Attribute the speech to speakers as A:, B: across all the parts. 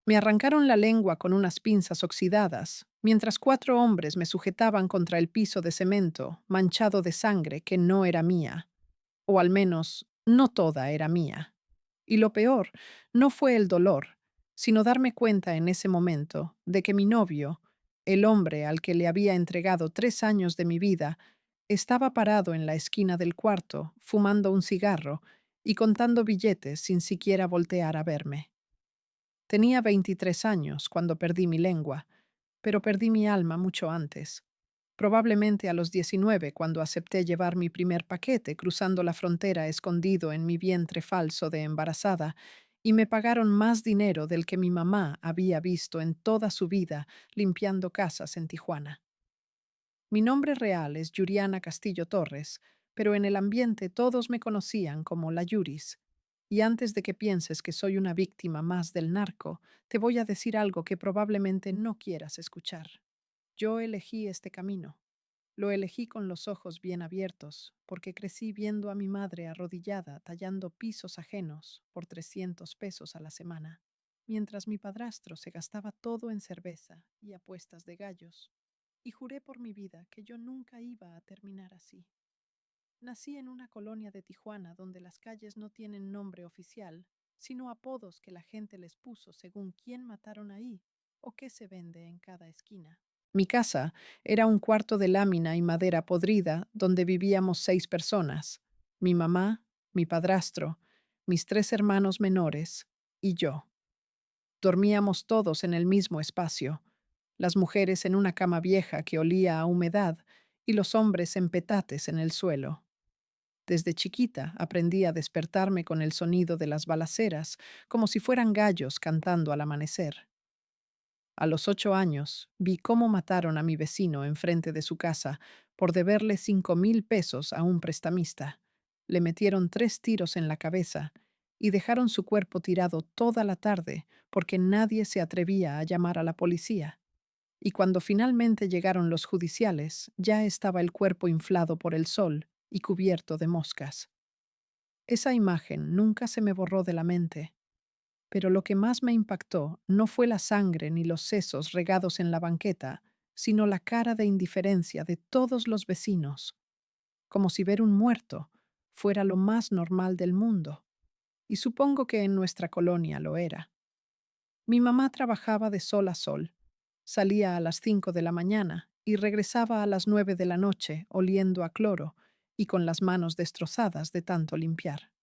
A: Me arrancaron la lengua con unas pinzas oxidadas, mientras 4 hombres me sujetaban contra el piso de cemento, manchado de sangre que no era mía, o al menos no toda era mía. Y lo peor no fue el dolor, sino darme cuenta en ese momento de que mi novio, el hombre al que le había entregado 3 años de mi vida, estaba parado en la esquina del cuarto, fumando un cigarro y contando billetes sin siquiera voltear a verme. Tenía 23 años cuando perdí mi lengua, pero perdí mi alma mucho antes. Probablemente a los 19, cuando acepté llevar mi primer paquete cruzando la frontera escondido en mi vientre falso de embarazada, y me pagaron más dinero del que mi mamá había visto en toda su vida limpiando casas en Tijuana. Mi nombre real es Yuriana Castillo Torres, pero en el ambiente todos me conocían como la Yuris. Y antes de que pienses que soy una víctima más del narco, te voy a decir algo que probablemente no quieras escuchar. Yo elegí este camino. Lo elegí con los ojos bien abiertos, porque crecí viendo a mi madre arrodillada tallando pisos ajenos por 300 pesos a la semana, mientras mi padrastro se gastaba todo en cerveza y apuestas de gallos. Y juré por mi vida que yo nunca iba a terminar así. Nací en una colonia de Tijuana donde las calles no tienen nombre oficial, sino apodos que la gente les puso según quién mataron ahí o qué se vende en cada esquina. Mi casa era un cuarto de lámina y madera podrida donde vivíamos 6 personas: mi mamá, mi padrastro, mis 3 hermanos menores y yo. Dormíamos todos en el mismo espacio, las mujeres en una cama vieja que olía a humedad y los hombres en petates en el suelo. Desde chiquita aprendí a despertarme con el sonido de las balaceras, como si fueran gallos cantando al amanecer. A los 8 años vi cómo mataron a mi vecino enfrente de su casa por deberle 5,000 pesos a un prestamista. Le metieron 3 tiros en la cabeza y dejaron su cuerpo tirado toda la tarde porque nadie se atrevía a llamar a la policía. Y cuando finalmente llegaron los judiciales, ya estaba el cuerpo inflado por el sol y cubierto de moscas. Esa imagen nunca se me borró de la mente, pero lo que más me impactó no fue la sangre ni los sesos regados en la banqueta, sino la cara de indiferencia de todos los vecinos, como si ver un muerto fuera lo más normal del mundo. Y supongo que en nuestra colonia lo era. Mi mamá trabajaba de sol a sol. Salía a las 5 de la mañana y regresaba a las 9 de la noche oliendo a cloro y con las manos destrozadas de tanto limpiar.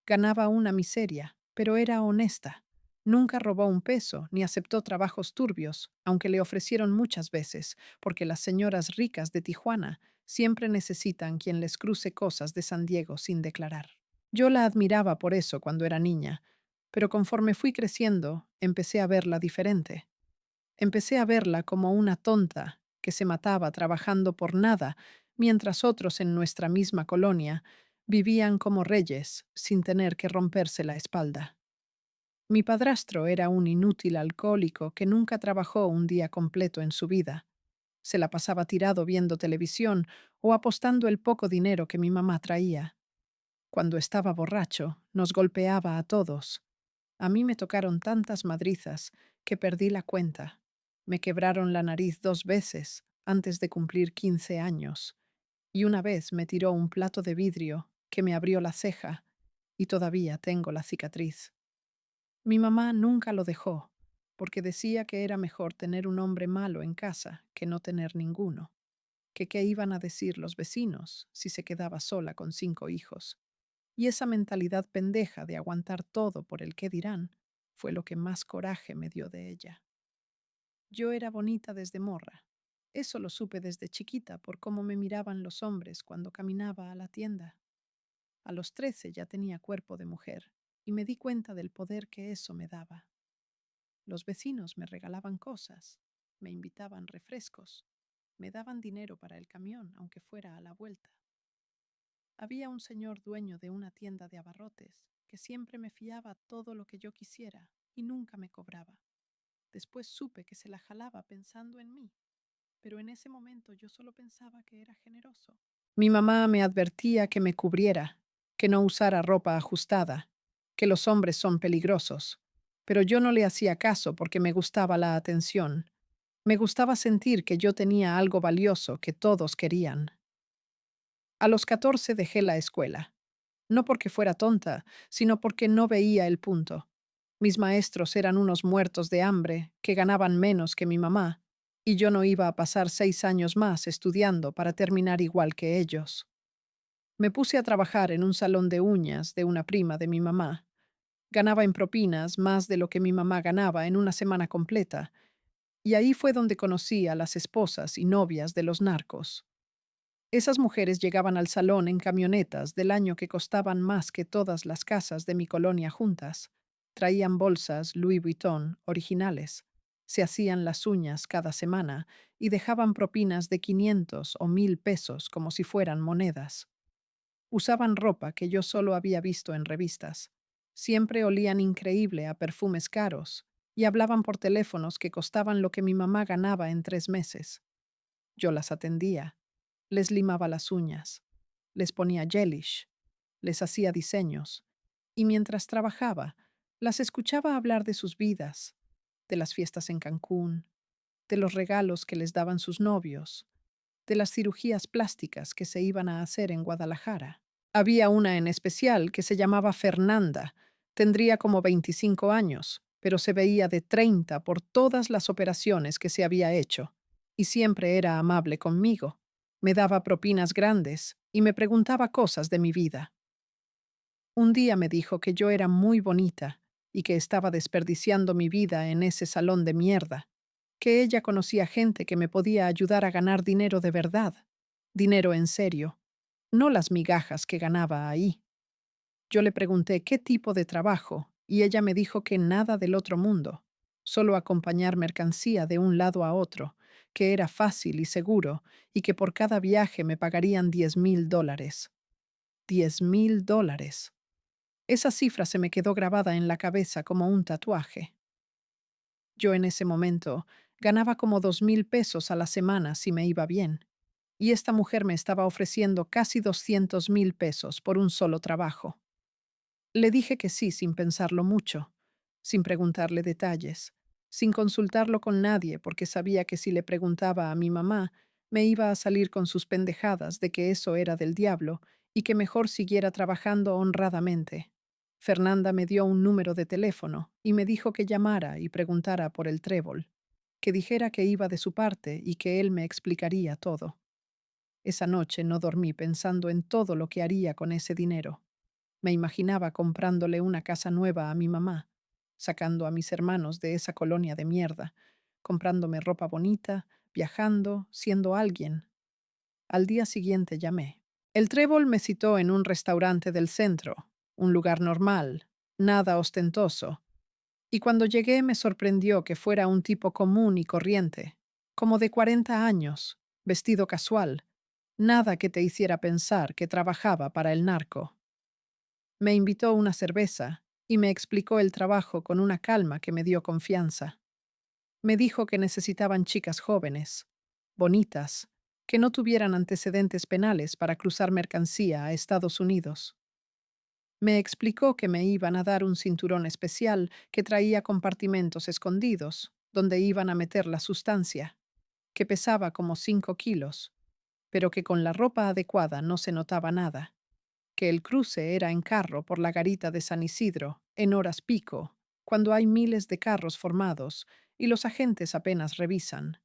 A: Ganaba una miseria, pero era honesta. Nunca robó un peso ni aceptó trabajos turbios, aunque le ofrecieron muchas veces, porque las señoras ricas de Tijuana siempre necesitan quien les cruce cosas de San Diego sin declarar. Yo la admiraba por eso cuando era niña, pero conforme fui creciendo, empecé a verla diferente. Empecé a verla como una tonta que se mataba trabajando por nada, mientras otros en nuestra misma colonia vivían como reyes sin tener que romperse la espalda. Mi padrastro era un inútil alcohólico que nunca trabajó un día completo en su vida. Se la pasaba tirado viendo televisión o apostando el poco dinero que mi mamá traía. Cuando estaba borracho, nos golpeaba a todos. A mí me tocaron tantas madrizas que perdí la cuenta. Me quebraron la nariz 2 veces antes de cumplir 15 años, y una vez me tiró un plato de vidrio que me abrió la ceja, y todavía tengo la cicatriz. Mi mamá nunca lo dejó, porque decía que era mejor tener un hombre malo en casa que no tener ninguno, que qué iban a decir los vecinos si se quedaba sola con 5 hijos. Y esa mentalidad pendeja de aguantar todo por el qué dirán fue lo que más coraje me dio de ella. Yo era bonita desde morra. Eso lo supe desde chiquita por cómo me miraban los hombres cuando caminaba a la tienda. A los 13 ya tenía cuerpo de mujer y me di cuenta del poder que eso me daba. Los vecinos me regalaban cosas, me invitaban refrescos, me daban dinero para el camión aunque fuera a la vuelta. Había un señor dueño de una tienda de abarrotes que siempre me fiaba todo lo que yo quisiera y nunca me cobraba. Después supe que se la jalaba pensando en mí, pero en ese momento yo solo pensaba que era generoso. Mi mamá me advertía que me cubriera, que no usara ropa ajustada, que los hombres son peligrosos, pero yo no le hacía caso porque me gustaba la atención. Me gustaba sentir que yo tenía algo valioso que todos querían. A los 14 dejé la escuela. No porque fuera tonta, sino porque no veía el punto. Mis maestros eran unos muertos de hambre que ganaban menos que mi mamá, y yo no iba a pasar 6 años más estudiando para terminar igual que ellos. Me puse a trabajar en un salón de uñas de una prima de mi mamá. Ganaba en propinas más de lo que mi mamá ganaba en una semana completa, y ahí fue donde conocí a las esposas y novias de los narcos. Esas mujeres llegaban al salón en camionetas del año que costaban más que todas las casas de mi colonia juntas. Traían bolsas Louis Vuitton originales. Se hacían las uñas cada semana y dejaban propinas de 500 o 1000 pesos como si fueran monedas. Usaban ropa que yo solo había visto en revistas. Siempre olían increíble a perfumes caros y hablaban por teléfonos que costaban lo que mi mamá ganaba en 3 meses. Yo las atendía, les limaba las uñas, les ponía gelish, les hacía diseños, y mientras trabajaba, las escuchaba hablar de sus vidas, de las fiestas en Cancún, de los regalos que les daban sus novios, de las cirugías plásticas que se iban a hacer en Guadalajara. Había una en especial que se llamaba Fernanda. Tendría como 25 años, pero se veía de 30 por todas las operaciones que se había hecho, y siempre era amable conmigo. Me daba propinas grandes y me preguntaba cosas de mi vida. Un día me dijo que yo era muy bonita y que estaba desperdiciando mi vida en ese salón de mierda, que ella conocía gente que me podía ayudar a ganar dinero de verdad, dinero en serio, no las migajas que ganaba ahí. Yo le pregunté qué tipo de trabajo y ella me dijo que nada del otro mundo, solo acompañar mercancía de un lado a otro, que era fácil y seguro y que por cada viaje me pagarían $10,000. $10,000. Esa cifra se me quedó grabada en la cabeza como un tatuaje. Yo en ese momento ganaba como 2,000 pesos a la semana si me iba bien, y esta mujer me estaba ofreciendo casi 200,000 pesos por un solo trabajo. Le dije que sí sin pensarlo mucho, sin preguntarle detalles, sin consultarlo con nadie porque sabía que si le preguntaba a mi mamá, me iba a salir con sus pendejadas de que eso era del diablo y que mejor siguiera trabajando honradamente. Fernanda me dio un número de teléfono y me dijo que llamara y preguntara por el trébol, que dijera que iba de su parte y que él me explicaría todo. Esa noche no dormí pensando en todo lo que haría con ese dinero. Me imaginaba comprándole una casa nueva a mi mamá, sacando a mis hermanos de esa colonia de mierda, comprándome ropa bonita, viajando, siendo alguien. Al día siguiente llamé. El trébol me citó en un restaurante del centro, un lugar normal, nada ostentoso, y cuando llegué me sorprendió que fuera un tipo común y corriente, como de 40 años, vestido casual, nada que te hiciera pensar que trabajaba para el narco. Me invitó una cerveza y me explicó el trabajo con una calma que me dio confianza. Me dijo que necesitaban chicas jóvenes, bonitas, que no tuvieran antecedentes penales para cruzar mercancía a Estados Unidos. Me explicó que me iban a dar un cinturón especial que traía compartimentos escondidos, donde iban a meter la sustancia, que pesaba como 5 kilos, pero que con la ropa adecuada no se notaba nada, que el cruce era en carro por la garita de San Isidro, en horas pico, cuando hay miles de carros formados y los agentes apenas revisan.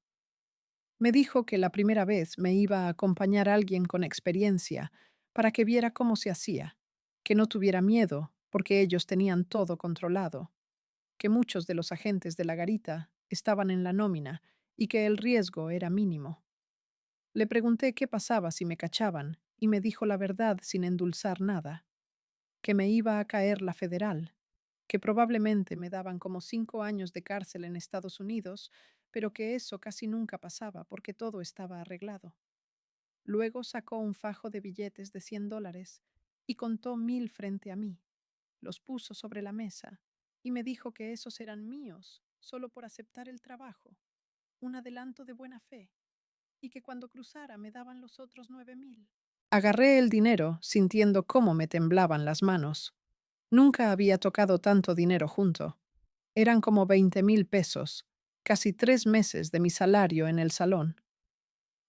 A: Me dijo que la primera vez me iba a acompañar alguien con experiencia para que viera cómo se hacía, que no tuviera miedo, porque ellos tenían todo controlado, que muchos de los agentes de la garita estaban en la nómina y que el riesgo era mínimo. Le pregunté qué pasaba si me cachaban y me dijo la verdad sin endulzar nada, que me iba a caer la federal, que probablemente me daban como 5 años de cárcel en Estados Unidos, pero que eso casi nunca pasaba porque todo estaba arreglado. Luego sacó un fajo de billetes de $100 y contó 1,000 frente a mí. Los puso sobre la mesa y me dijo que esos eran míos, solo por aceptar el trabajo, un adelanto de buena fe, y que cuando cruzara me daban los otros 9,000. Agarré el dinero, sintiendo cómo me temblaban las manos. Nunca había tocado tanto dinero junto. Eran como 20,000 pesos, casi 3 meses de mi salario en el salón.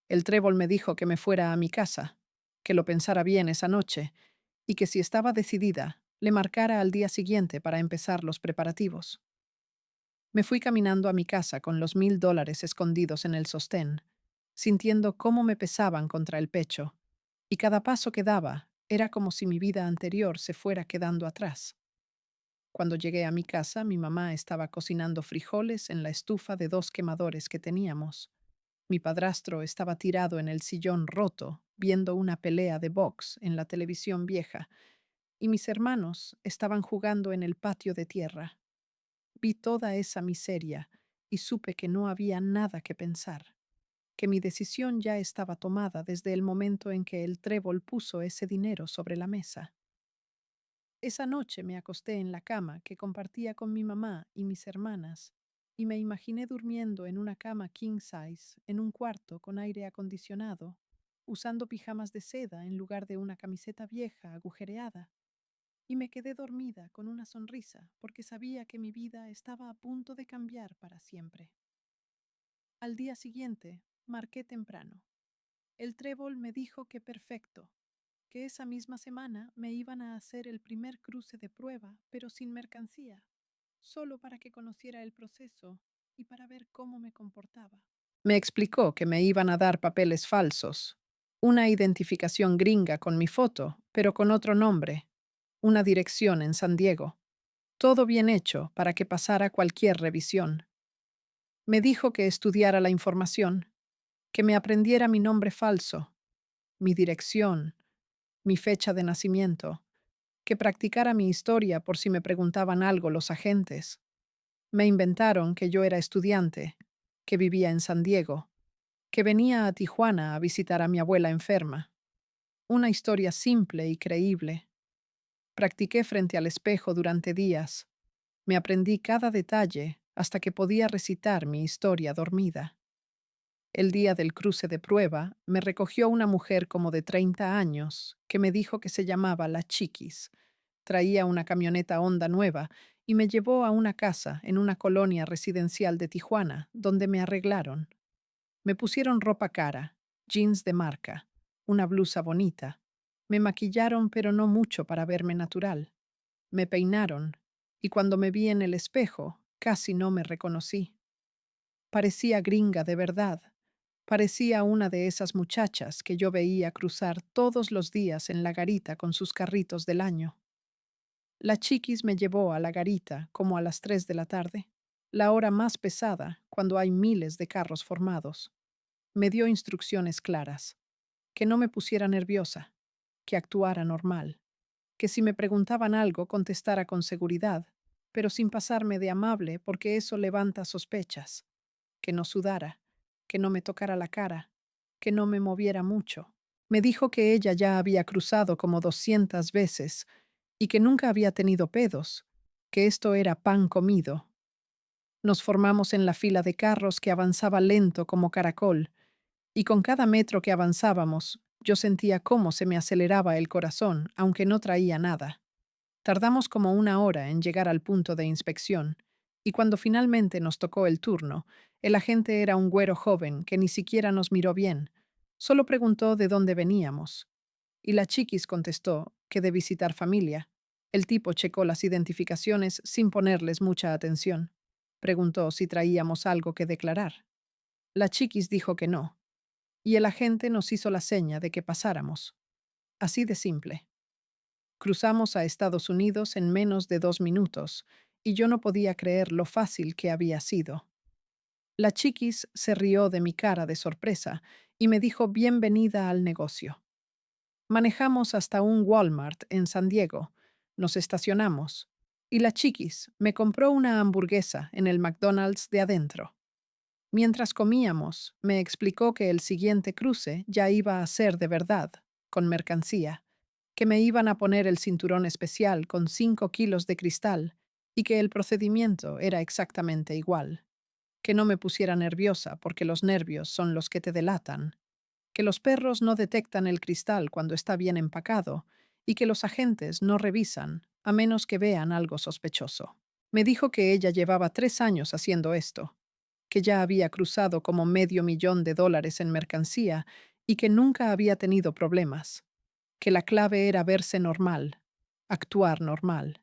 A: El trébol me dijo que me fuera a mi casa, que lo pensara bien esa noche y que si estaba decidida, le marcara al día siguiente para empezar los preparativos. Me fui caminando a mi casa con los $1,000 escondidos en el sostén, sintiendo cómo me pesaban contra el pecho, y cada paso que daba era como si mi vida anterior se fuera quedando atrás. Cuando llegué a mi casa, mi mamá estaba cocinando frijoles en la estufa de 2 quemadores que teníamos. Mi padrastro estaba tirado en el sillón roto, viendo una pelea de box en la televisión vieja, y mis hermanos estaban jugando en el patio de tierra. Vi toda esa miseria y supe que no había nada que pensar, que mi decisión ya estaba tomada desde el momento en que el trébol puso ese dinero sobre la mesa. Esa noche me acosté en la cama que compartía con mi mamá y mis hermanas, y me imaginé durmiendo en una cama king size, en un cuarto con aire acondicionado, usando pijamas de seda en lugar de una camiseta vieja agujereada, y me quedé dormida con una sonrisa porque sabía que mi vida estaba a punto de cambiar para siempre. Al día siguiente, marqué temprano. El trébol me dijo que perfecto, que esa misma semana me iban a hacer el primer cruce de prueba, pero sin mercancía, solo para que conociera el proceso y para ver cómo me comportaba. Me explicó que me iban a dar papeles falsos, una identificación gringa con mi foto, pero con otro nombre, una dirección en San Diego. Todo bien hecho para que pasara cualquier revisión. Me dijo que estudiara la información, que me aprendiera mi nombre falso, mi dirección, mi fecha de nacimiento, que practicara mi historia por si me preguntaban algo los agentes. Me inventaron que yo era estudiante, que vivía en San Diego, que venía a Tijuana a visitar a mi abuela enferma. Una historia simple y creíble. Practiqué frente al espejo durante días. Me aprendí cada detalle hasta que podía recitar mi historia dormida. El día del cruce de prueba, me recogió una mujer como de 30 años, que me dijo que se llamaba La Chiquis. Traía una camioneta Honda nueva y me llevó a una casa en una colonia residencial de Tijuana, donde me arreglaron. Me pusieron ropa cara, jeans de marca, una blusa bonita. Me maquillaron, pero no mucho para verme natural. Me peinaron, y cuando me vi en el espejo, casi no me reconocí. Parecía gringa de verdad. Parecía una de esas muchachas que yo veía cruzar todos los días en la garita con sus carritos del año. La Chiquis me llevó a la garita como a las 3 de la tarde, la hora más pesada cuando hay miles de carros formados. Me dio instrucciones claras, que no me pusiera nerviosa, que actuara normal, que si me preguntaban algo contestara con seguridad, pero sin pasarme de amable porque eso levanta sospechas, que no sudara, que no me tocara la cara, que no me moviera mucho. Me dijo que ella ya había cruzado como 200 veces y que nunca había tenido pedos, que esto era pan comido. Nos formamos en la fila de carros que avanzaba lento como caracol, y con cada metro que avanzábamos, yo sentía cómo se me aceleraba el corazón, aunque no traía nada. Tardamos como 1 hora en llegar al punto de inspección, y cuando finalmente nos tocó el turno, el agente era un güero joven que ni siquiera nos miró bien, solo preguntó de dónde veníamos. Y la Chiquis contestó que de visitar familia. El tipo checó las identificaciones sin ponerles mucha atención. Preguntó si traíamos algo que declarar. La Chiquis dijo que no, y el agente nos hizo la seña de que pasáramos. Así de simple. Cruzamos a Estados Unidos en menos de 2 minutos, y yo no podía creer lo fácil que había sido. La Chiquis se rió de mi cara de sorpresa y me dijo bienvenida al negocio. Manejamos hasta un Walmart en San Diego, nos estacionamos, y la Chiquis me compró una hamburguesa en el McDonald's de adentro. Mientras comíamos, me explicó que el siguiente cruce ya iba a ser de verdad, con mercancía, que me iban a poner el cinturón especial con 5 kilos de cristal y que el procedimiento era exactamente igual, que no me pusiera nerviosa porque los nervios son los que te delatan, que los perros no detectan el cristal cuando está bien empacado y que los agentes no revisan a menos que vean algo sospechoso. Me dijo que ella llevaba 3 años haciendo esto, que ya había cruzado como $500,000 en mercancía y que nunca había tenido problemas, que la clave era verse normal, actuar normal,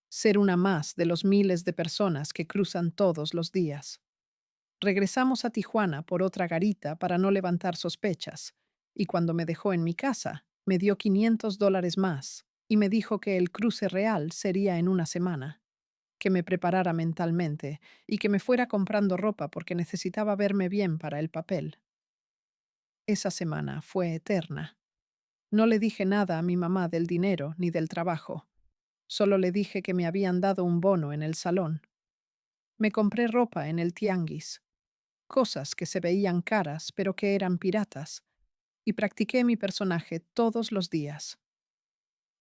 A: ser una más de los miles de personas que cruzan todos los días. Regresamos a Tijuana por otra garita para no levantar sospechas, y cuando me dejó en mi casa, me dio $500 más y me dijo que el cruce real sería en una semana, que me preparara mentalmente y que me fuera comprando ropa porque necesitaba verme bien para el papel. Esa semana fue eterna. No le dije nada a mi mamá del dinero ni del trabajo. Solo le dije que me habían dado un bono en el salón. Me compré ropa en el tianguis, cosas que se veían caras pero que eran piratas, y practiqué mi personaje todos los días.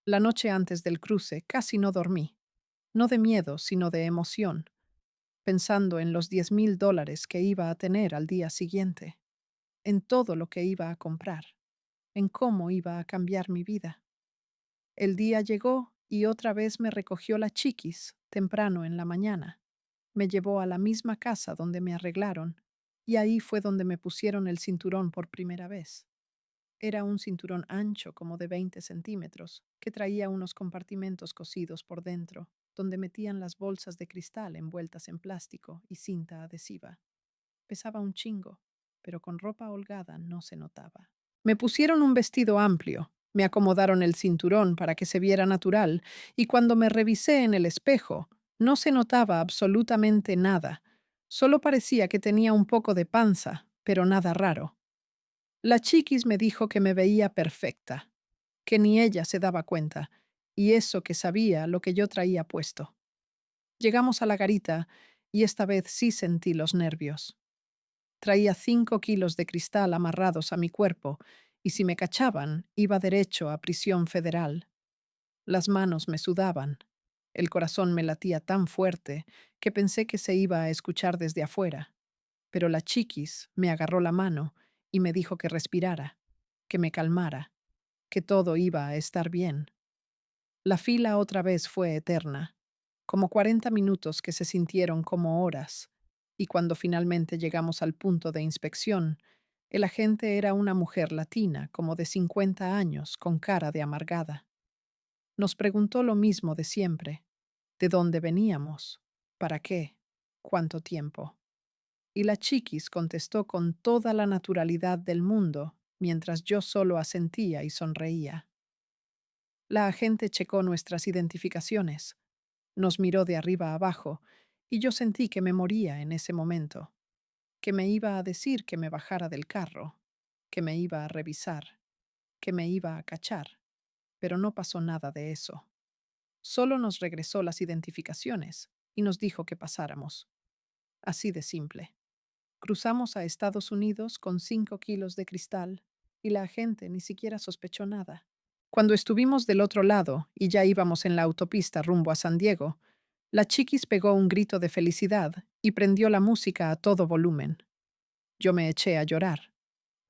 A: La noche antes del cruce casi no dormí, no de miedo, sino de emoción, pensando en los $10,000 que iba a tener al día siguiente, en todo lo que iba a comprar, en cómo iba a cambiar mi vida. El día llegó y otra vez me recogió la chiquis temprano en la mañana. Me llevó a la misma casa donde me arreglaron y ahí fue donde me pusieron el cinturón por primera vez. Era un cinturón ancho como de 20 centímetros, que traía unos compartimentos cosidos por dentro, donde metían las bolsas de cristal envueltas en plástico y cinta adhesiva. Pesaba un chingo, pero con ropa holgada no se notaba. Me pusieron un vestido amplio, me acomodaron el cinturón para que se viera natural, y cuando me revisé en el espejo, no se notaba absolutamente nada. Solo parecía que tenía un poco de panza, pero nada raro. La chiquis me dijo que me veía perfecta, que ni ella se daba cuenta, y eso que sabía lo que yo traía puesto. Llegamos a la garita, y esta vez sí sentí los nervios. Traía 5 kilos de cristal amarrados a mi cuerpo, y si me cachaban, iba derecho a prisión federal. Las manos me sudaban. El corazón me latía tan fuerte que pensé que se iba a escuchar desde afuera. Pero la chiquis me agarró la mano y me dijo que respirara, que me calmara, que todo iba a estar bien. La fila otra vez fue eterna, como 40 minutos que se sintieron como horas, y cuando finalmente llegamos al punto de inspección, el agente era una mujer latina, como de 50 años, con cara de amargada. Nos preguntó lo mismo de siempre: ¿de dónde veníamos? ¿Para qué? ¿Cuánto tiempo? Y la chiquis contestó con toda la naturalidad del mundo, mientras yo solo asentía y sonreía. La agente checó nuestras identificaciones, nos miró de arriba a abajo, y yo sentí que me moría en ese momento, que me iba a decir que me bajara del carro, que me iba a revisar, que me iba a cachar, pero no pasó nada de eso. Solo nos regresó las identificaciones y nos dijo que pasáramos. Así de simple. Cruzamos a Estados Unidos con 5 kilos de cristal y la agente ni siquiera sospechó nada. Cuando estuvimos del otro lado y ya íbamos en la autopista rumbo a San Diego, la chiquis pegó un grito de felicidad y prendió la música a todo volumen. Yo me eché a llorar,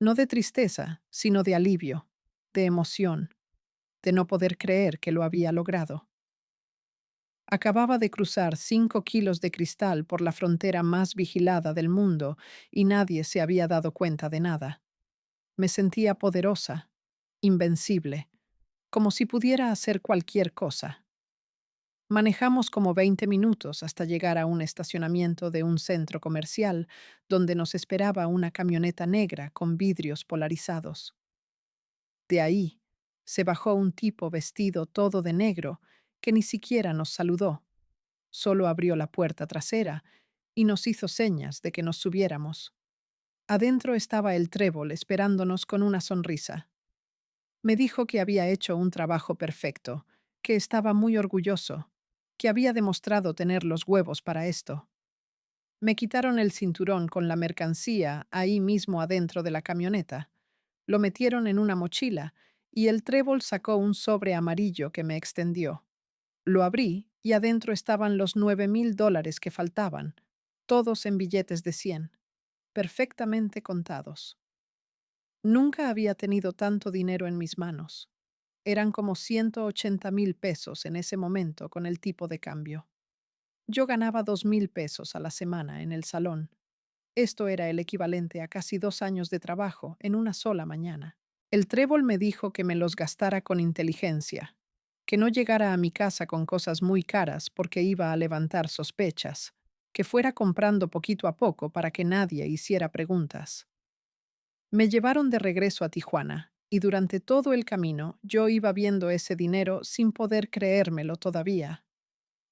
A: no de tristeza, sino de alivio, de emoción, de no poder creer que lo había logrado. Acababa de cruzar 5 kilos de cristal por la frontera más vigilada del mundo y nadie se había dado cuenta de nada. Me sentía poderosa, invencible, como si pudiera hacer cualquier cosa. Manejamos como 20 minutos hasta llegar a un estacionamiento de un centro comercial donde nos esperaba una camioneta negra con vidrios polarizados. De ahí se bajó un tipo vestido todo de negro que ni siquiera nos saludó. Solo abrió la puerta trasera y nos hizo señas de que nos subiéramos. Adentro estaba el trébol esperándonos con una sonrisa. Me dijo que había hecho un trabajo perfecto, que estaba muy orgulloso, que había demostrado tener los huevos para esto. Me quitaron el cinturón con la mercancía ahí mismo adentro de la camioneta. Lo metieron en una mochila y el trébol sacó un sobre amarillo que me extendió. Lo abrí y adentro estaban los $9,000 que faltaban, todos en billetes de 100, perfectamente contados. Nunca había tenido tanto dinero en mis manos. Eran como 180,000 pesos en ese momento con el tipo de cambio. Yo ganaba 2,000 pesos a la semana en el salón. Esto era el equivalente a casi 2 años de trabajo en una sola mañana. El trébol me dijo que me los gastara con inteligencia, que no llegara a mi casa con cosas muy caras porque iba a levantar sospechas, que fuera comprando poquito a poco para que nadie hiciera preguntas. Me llevaron de regreso a Tijuana, y durante todo el camino yo iba viendo ese dinero sin poder creérmelo todavía.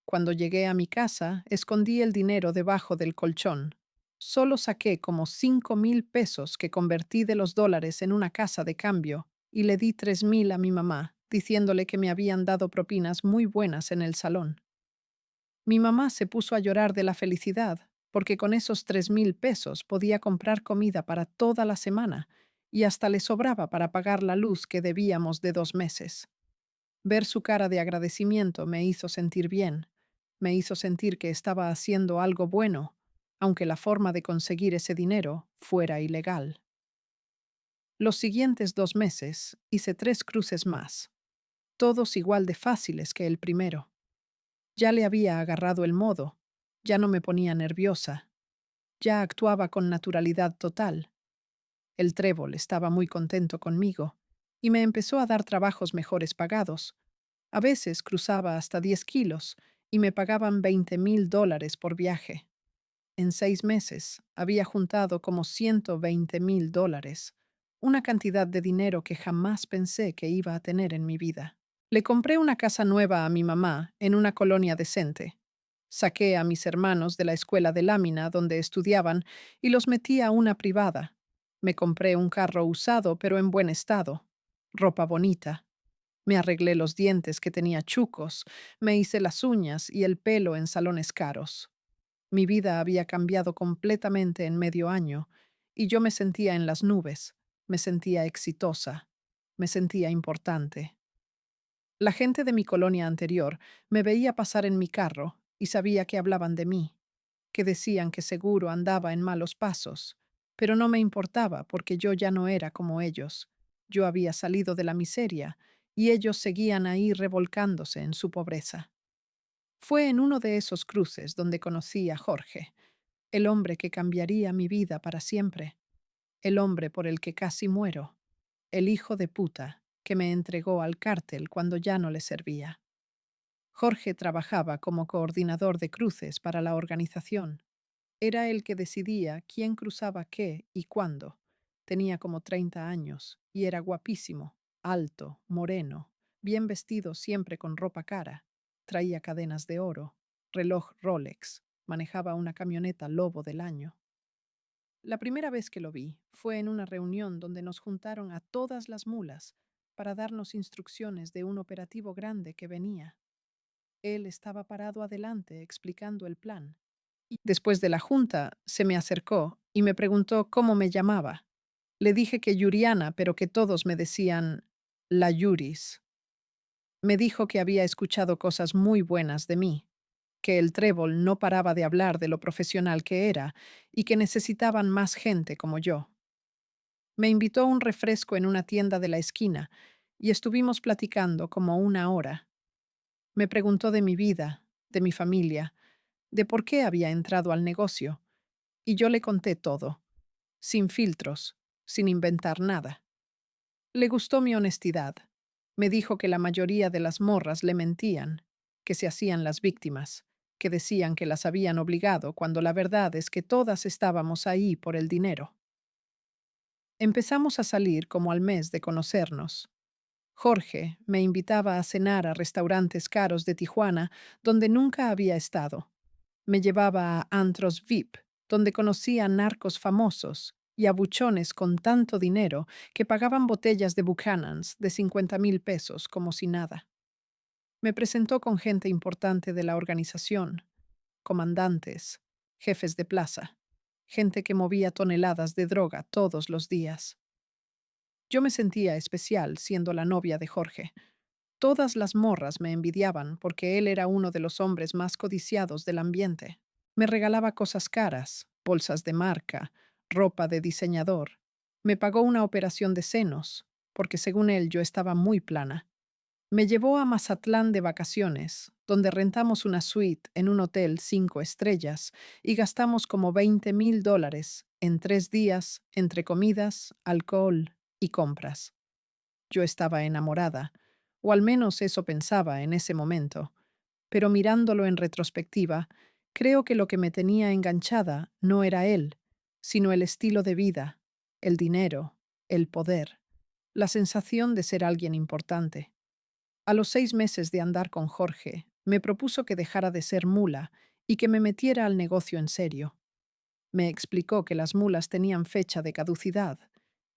A: Cuando llegué a mi casa, escondí el dinero debajo del colchón. Solo saqué como 5,000 pesos que convertí de los dólares en una casa de cambio y le di 3,000 a mi mamá, diciéndole que me habían dado propinas muy buenas en el salón. Mi mamá se puso a llorar de la felicidad, porque con esos 3,000 pesos podía comprar comida para toda la semana y hasta le sobraba para pagar la luz que debíamos de 2 meses. Ver su cara de agradecimiento me hizo sentir bien, me hizo sentir que estaba haciendo algo bueno, aunque la forma de conseguir ese dinero fuera ilegal. Los siguientes 2 meses hice 3 cruces más, todos igual de fáciles que el primero. Ya le había agarrado el modo, ya no me ponía nerviosa, ya actuaba con naturalidad total. El trébol estaba muy contento conmigo y me empezó a dar trabajos mejores pagados. A veces cruzaba hasta 10 kilos y me pagaban $20,000 por viaje. En 6 meses había juntado como $120,000, una cantidad de dinero que jamás pensé que iba a tener en mi vida. Le compré una casa nueva a mi mamá en una colonia decente. Saqué a mis hermanos de la escuela de lámina donde estudiaban y los metí a una privada. Me compré un carro usado pero en buen estado, ropa bonita. Me arreglé los dientes que tenía chucos, me hice las uñas y el pelo en salones caros. Mi vida había cambiado completamente en medio año y yo me sentía en las nubes, me sentía exitosa, me sentía importante. La gente de mi colonia anterior me veía pasar en mi carro y sabía que hablaban de mí, que decían que seguro andaba en malos pasos, pero no me importaba porque yo ya no era como ellos. Yo había salido de la miseria y ellos seguían ahí revolcándose en su pobreza. Fue en uno de esos cruces donde conocí a Jorge, el hombre que cambiaría mi vida para siempre, el hombre por el que casi muero, el hijo de puta que me entregó al cártel cuando ya no le servía. Jorge trabajaba como coordinador de cruces para la organización. Era el que decidía quién cruzaba qué y cuándo. Tenía como 30 años y era guapísimo, alto, moreno, bien vestido siempre con ropa cara. Traía cadenas de oro, reloj Rolex, manejaba una camioneta Lobo del año. La primera vez que lo vi fue en una reunión donde nos juntaron a todas las mulas para darnos instrucciones de un operativo grande que venía. Él estaba parado adelante explicando el plan. Y después de la junta, se me acercó y me preguntó cómo me llamaba. Le dije que Yuriana, pero que todos me decían la Yuris. Me dijo que había escuchado cosas muy buenas de mí, que el trébol no paraba de hablar de lo profesional que era y que necesitaban más gente como yo. Me invitó a un refresco en una tienda de la esquina y estuvimos platicando como una hora. Me preguntó de mi vida, de mi familia, de por qué había entrado al negocio, y yo le conté todo, sin filtros, sin inventar nada. Le gustó mi honestidad. Me dijo que la mayoría de las morras le mentían, que se hacían las víctimas, que decían que las habían obligado cuando la verdad es que todas estábamos ahí por el dinero. Empezamos a salir como al mes de conocernos. Jorge me invitaba a cenar a restaurantes caros de Tijuana donde nunca había estado. Me llevaba a antros VIP, donde conocía a narcos famosos y a buchones con tanto dinero que pagaban botellas de Buchanan's de 50,000 pesos como si nada. Me presentó con gente importante de la organización, comandantes, jefes de plaza, gente que movía toneladas de droga todos los días. Yo me sentía especial siendo la novia de Jorge. Todas las morras me envidiaban porque él era uno de los hombres más codiciados del ambiente. Me regalaba cosas caras, bolsas de marca, ropa de diseñador. Me pagó una operación de senos, porque según él yo estaba muy plana. Me llevó a Mazatlán de vacaciones, donde rentamos una suite en un hotel 5 estrellas y gastamos como $20,000 en 3 días entre comidas, alcohol y compras. Yo estaba enamorada, o al menos eso pensaba en ese momento, pero mirándolo en retrospectiva, creo que lo que me tenía enganchada no era él, sino el estilo de vida, el dinero, el poder, la sensación de ser alguien importante. A los 6 meses de andar con Jorge, me propuso que dejara de ser mula y que me metiera al negocio en serio. Me explicó que las mulas tenían fecha de caducidad,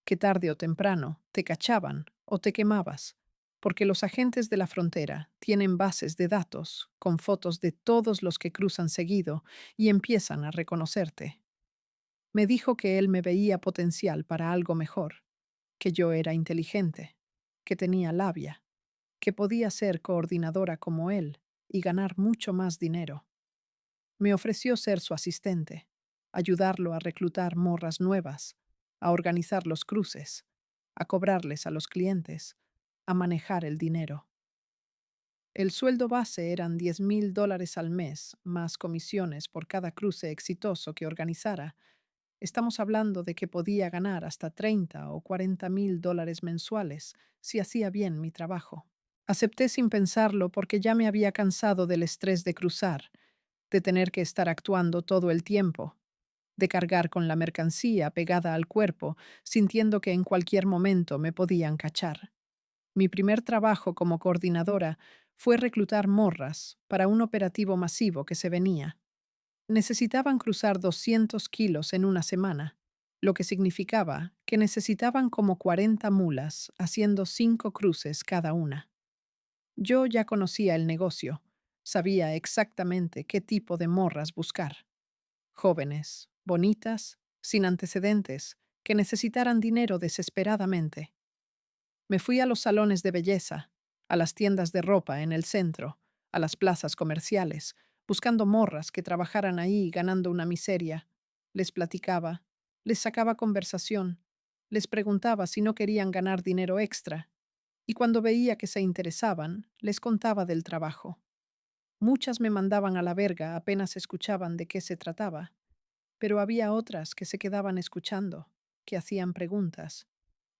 A: que tarde o temprano te cachaban o te quemabas, porque los agentes de la frontera tienen bases de datos con fotos de todos los que cruzan seguido y empiezan a reconocerte. Me dijo que él me veía potencial para algo mejor, que yo era inteligente, que tenía labia, que podía ser coordinadora como él y ganar mucho más dinero. Me ofreció ser su asistente, ayudarlo a reclutar morras nuevas, a organizar los cruces, a cobrarles a los clientes, a manejar el dinero. El sueldo base eran $10,000 al mes, más comisiones por cada cruce exitoso que organizara. Estamos hablando de que podía ganar hasta 30 o $40,000 mensuales si hacía bien mi trabajo. Acepté sin pensarlo porque ya me había cansado del estrés de cruzar, de tener que estar actuando todo el tiempo, de cargar con la mercancía pegada al cuerpo, sintiendo que en cualquier momento me podían cachar. Mi primer trabajo como coordinadora fue reclutar morras para un operativo masivo que se venía. Necesitaban cruzar 200 kilos en una semana, lo que significaba que necesitaban como 40 mulas haciendo 5 cruces cada una. Yo ya conocía el negocio, sabía exactamente qué tipo de morras buscar. Jóvenes, bonitas, sin antecedentes, que necesitaran dinero desesperadamente. Me fui a los salones de belleza, a las tiendas de ropa en el centro, a las plazas comerciales, buscando morras que trabajaran ahí ganando una miseria. Les platicaba, les sacaba conversación, les preguntaba si no querían ganar dinero extra, y cuando veía que se interesaban, les contaba del trabajo. Muchas me mandaban a la verga apenas escuchaban de qué se trataba, pero había otras que se quedaban escuchando, que hacían preguntas,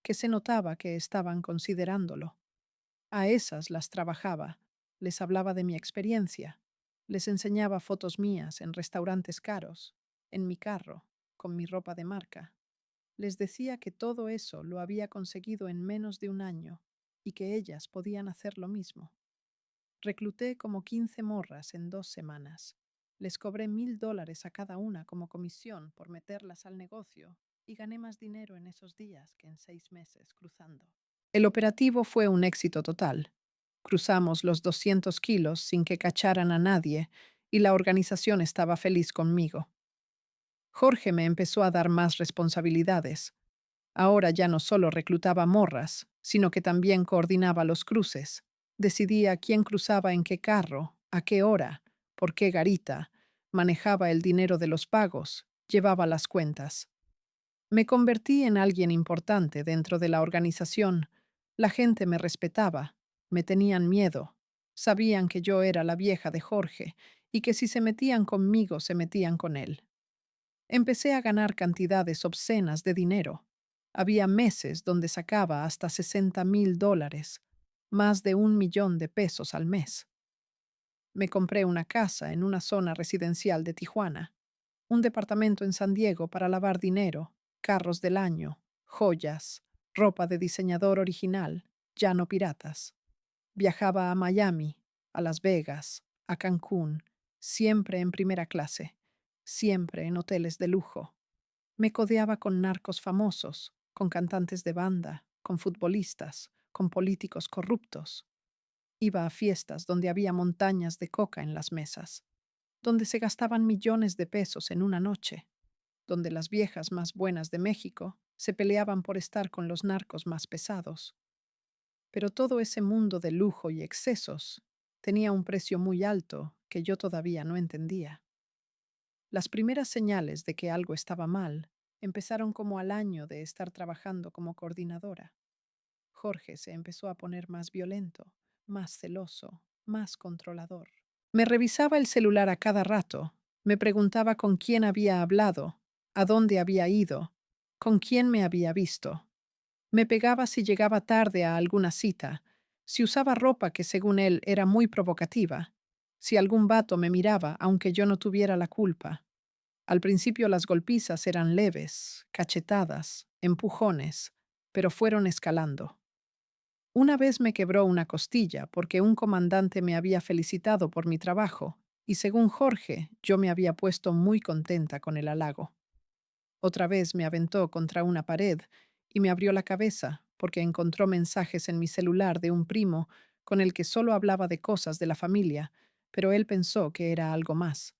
A: que se notaba que estaban considerándolo. A esas las trabajaba, les hablaba de mi experiencia, les enseñaba fotos mías en restaurantes caros, en mi carro, con mi ropa de marca. Les decía que todo eso lo había conseguido en menos de un año y que ellas podían hacer lo mismo. Recluté como 15 morras en 2 semanas. Les cobré $1,000 a cada una como comisión por meterlas al negocio y gané más dinero en esos días que en 6 meses cruzando. El operativo fue un éxito total. Cruzamos los 200 kilos sin que cacharan a nadie y la organización estaba feliz conmigo. Jorge me empezó a dar más responsabilidades. Ahora ya no solo reclutaba morras, sino que también coordinaba los cruces. Decidía quién cruzaba en qué carro, a qué hora, por qué garita, manejaba el dinero de los pagos, llevaba las cuentas. Me convertí en alguien importante dentro de la organización. La gente me respetaba, me tenían miedo. Sabían que yo era la vieja de Jorge y que si se metían conmigo se metían con él. Empecé a ganar cantidades obscenas de dinero. Había meses donde sacaba hasta $60,000, más de 1 millón de pesos al mes. Me compré una casa en una zona residencial de Tijuana, un departamento en San Diego para lavar dinero, carros del año, joyas, ropa de diseñador original, ya no piratas. Viajaba a Miami, a Las Vegas, a Cancún, siempre en primera clase, siempre en hoteles de lujo. Me codeaba con narcos famosos, con cantantes de banda, con futbolistas, con políticos corruptos. Iba a fiestas donde había montañas de coca en las mesas, donde se gastaban millones de pesos en una noche, donde las viejas más buenas de México se peleaban por estar con los narcos más pesados. Pero todo ese mundo de lujo y excesos tenía un precio muy alto que yo todavía no entendía. Las primeras señales de que algo estaba mal empezaron como al año de estar trabajando como coordinadora. Jorge se empezó a poner más violento, más celoso, más controlador. Me revisaba el celular a cada rato, me preguntaba con quién había hablado, a dónde había ido, con quién me había visto. Me pegaba si llegaba tarde a alguna cita, si usaba ropa que según él era muy provocativa, si algún vato me miraba aunque yo no tuviera la culpa. Al principio las golpizas eran leves, cachetadas, empujones, pero fueron escalando. Una vez me quebró una costilla porque un comandante me había felicitado por mi trabajo, y según Jorge, yo me había puesto muy contenta con el halago. Otra vez me aventó contra una pared y me abrió la cabeza porque encontró mensajes en mi celular de un primo con el que solo hablaba de cosas de la familia, pero él pensó que era algo más.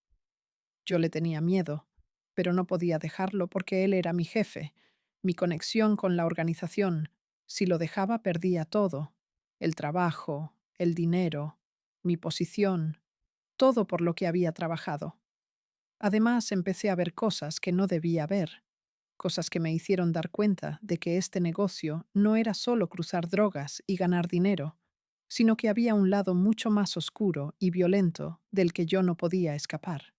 A: Yo le tenía miedo, pero no podía dejarlo porque él era mi jefe, mi conexión con la organización. Si lo dejaba perdía todo, el trabajo, el dinero, mi posición, todo por lo que había trabajado. Además, empecé a ver cosas que no debía ver, cosas que me hicieron dar cuenta de que este negocio no era solo cruzar drogas y ganar dinero, sino que había un lado mucho más oscuro y violento del que yo no podía escapar.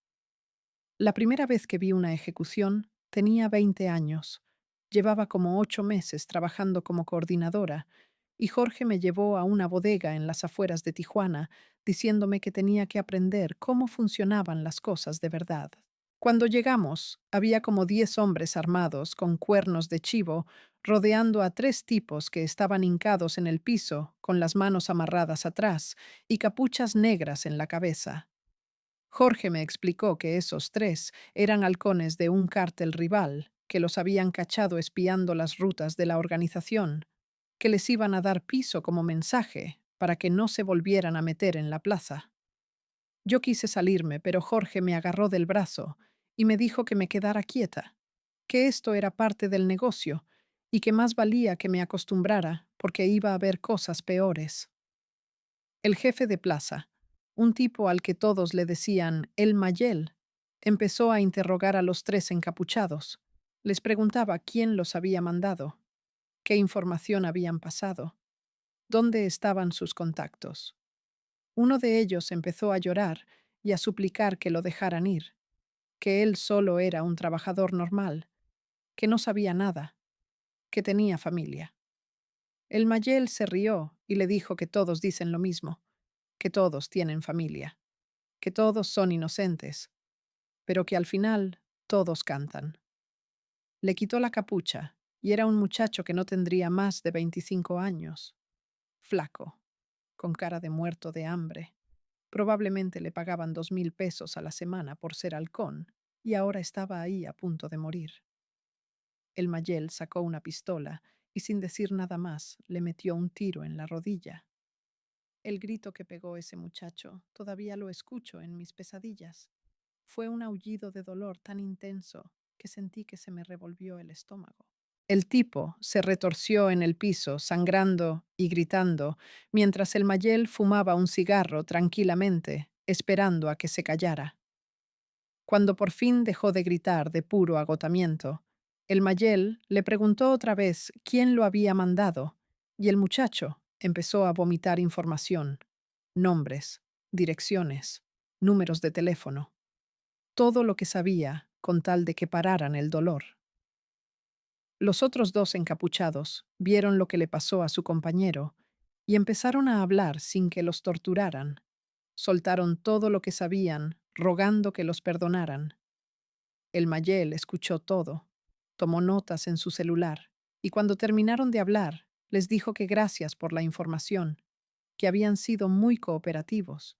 A: La primera vez que vi una ejecución tenía 20 años. Llevaba como 8 meses trabajando como coordinadora y Jorge me llevó a una bodega en las afueras de Tijuana diciéndome que tenía que aprender cómo funcionaban las cosas de verdad. Cuando llegamos, había como 10 hombres armados con cuernos de chivo rodeando a 3 tipos que estaban hincados en el piso con las manos amarradas atrás y capuchas negras en la cabeza. Jorge me explicó que esos 3 eran halcones de un cártel rival, que los habían cachado espiando las rutas de la organización, que les iban a dar piso como mensaje para que no se volvieran a meter en la plaza. Yo quise salirme, pero Jorge me agarró del brazo y me dijo que me quedara quieta, que esto era parte del negocio y que más valía que me acostumbrara porque iba a haber cosas peores. El jefe de plaza, un tipo al que todos le decían el Mayel, empezó a interrogar a los 3 encapuchados. Les preguntaba quién los había mandado, qué información habían pasado, dónde estaban sus contactos. Uno de ellos empezó a llorar y a suplicar que lo dejaran ir, que él solo era un trabajador normal, que no sabía nada, que tenía familia. El Mayel se rió y le dijo que todos dicen lo mismo, que todos tienen familia, que todos son inocentes, pero que al final todos cantan. Le quitó la capucha y era un muchacho que no tendría más de 25 años, flaco, con cara de muerto de hambre. Probablemente le pagaban 2,000 pesos a la semana por ser halcón y ahora estaba ahí a punto de morir. El Mayel sacó una pistola y sin decir nada más le metió un tiro en la rodilla. El grito que pegó ese muchacho todavía lo escucho en mis pesadillas. Fue un aullido de dolor tan intenso que sentí que se me revolvió el estómago. El tipo se retorció en el piso, sangrando y gritando, mientras el Mayel fumaba un cigarro tranquilamente, esperando a que se callara. Cuando por fin dejó de gritar de puro agotamiento, el Mayel le preguntó otra vez quién lo había mandado, y el muchacho empezó a vomitar información, nombres, direcciones, números de teléfono, todo lo que sabía con tal de que pararan el dolor. Los otros 2 encapuchados vieron lo que le pasó a su compañero y empezaron a hablar sin que los torturaran. Soltaron todo lo que sabían, rogando que los perdonaran. El Mayel escuchó todo, tomó notas en su celular y cuando terminaron de hablar, les dijo que gracias por la información, que habían sido muy cooperativos,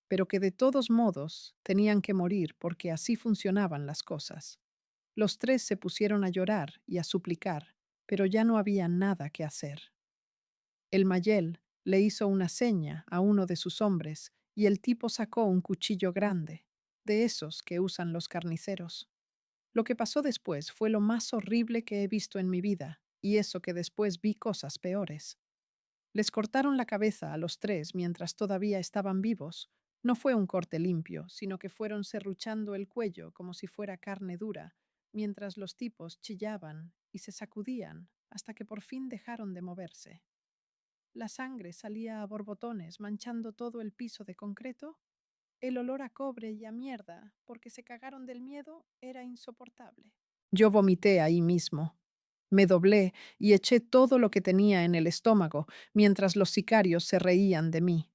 A: pero que de todos modos tenían que morir porque así funcionaban las cosas. Los 3 se pusieron a llorar y a suplicar, pero ya no había nada que hacer. El Mayel le hizo una seña a uno de sus hombres y el tipo sacó un cuchillo grande, de esos que usan los carniceros. Lo que pasó después fue lo más horrible que he visto en mi vida, y eso que después vi cosas peores. Les cortaron la cabeza a los 3 mientras todavía estaban vivos. No fue un corte limpio, sino que fueron serruchando el cuello como si fuera carne dura, mientras los tipos chillaban y se sacudían hasta que por fin dejaron de moverse. La sangre salía a borbotones, manchando todo el piso de concreto. El olor a cobre y a mierda, porque se cagaron del miedo, era insoportable. Yo vomité ahí mismo. Me doblé y eché todo lo que tenía en el estómago, mientras los sicarios se reían de mí.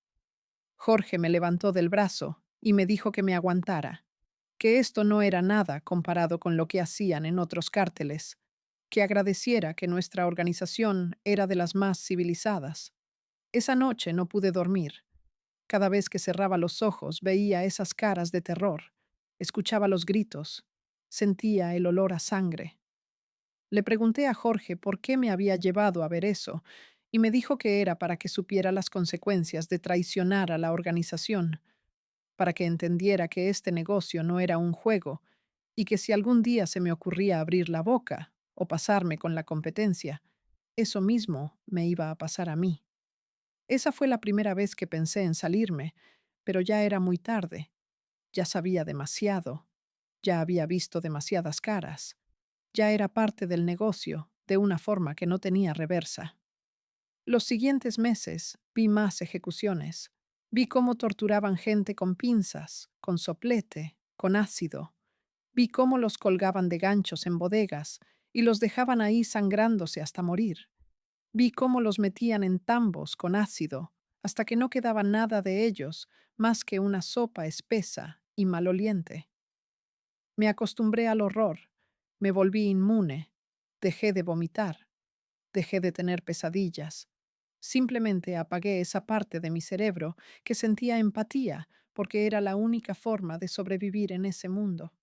A: Jorge me levantó del brazo y me dijo que me aguantara, que esto no era nada comparado con lo que hacían en otros cárteles, que agradeciera que nuestra organización era de las más civilizadas. Esa noche no pude dormir. Cada vez que cerraba los ojos veía esas caras de terror, escuchaba los gritos, sentía el olor a sangre. Le pregunté a Jorge por qué me había llevado a ver eso, y me dijo que era para que supiera las consecuencias de traicionar a la organización, para que entendiera que este negocio no era un juego, y que si algún día se me ocurría abrir la boca o pasarme con la competencia, eso mismo me iba a pasar a mí. Esa fue la primera vez que pensé en salirme, pero ya era muy tarde. Ya sabía demasiado, ya había visto demasiadas caras, ya era parte del negocio de una forma que no tenía reversa. Los siguientes meses vi más ejecuciones. Vi cómo torturaban gente con pinzas, con soplete, con ácido. Vi cómo los colgaban de ganchos en bodegas y los dejaban ahí sangrándose hasta morir. Vi cómo los metían en tambos con ácido hasta que no quedaba nada de ellos más que una sopa espesa y maloliente. Me acostumbré al horror, me volví inmune, dejé de vomitar, dejé de tener pesadillas. Simplemente apagué esa parte de mi cerebro que sentía empatía porque era la única forma de sobrevivir en ese mundo.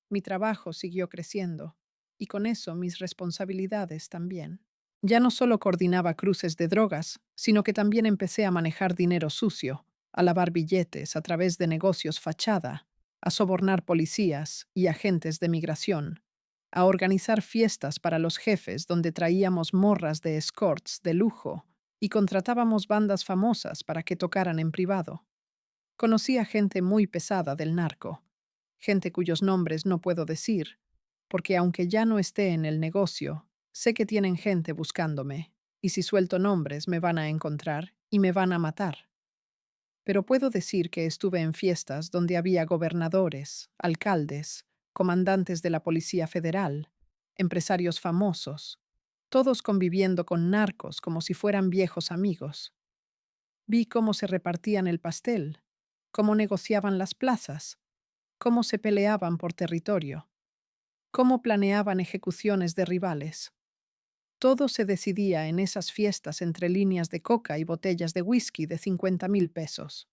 A: Mi trabajo siguió creciendo y con eso mis responsabilidades también. Ya no solo coordinaba cruces de drogas, sino que también empecé a manejar dinero sucio, a lavar billetes a través de negocios fachada, a sobornar policías y agentes de migración, a organizar fiestas para los jefes donde traíamos morras de escorts de lujo y contratábamos bandas famosas para que tocaran en privado. Conocí a gente muy pesada del narco, gente cuyos nombres no puedo decir, porque aunque ya no esté en el negocio, sé que tienen gente buscándome, y si suelto nombres me van a encontrar y me van a matar. Pero puedo decir que estuve en fiestas donde había gobernadores, alcaldes, comandantes de la Policía Federal, empresarios famosos, todos conviviendo con narcos como si fueran viejos amigos. Vi cómo se repartían el pastel, cómo negociaban las plazas, cómo se peleaban por territorio, cómo planeaban ejecuciones de rivales. Todo se decidía en esas fiestas entre líneas de coca y botellas de whisky de 50,000 pesos.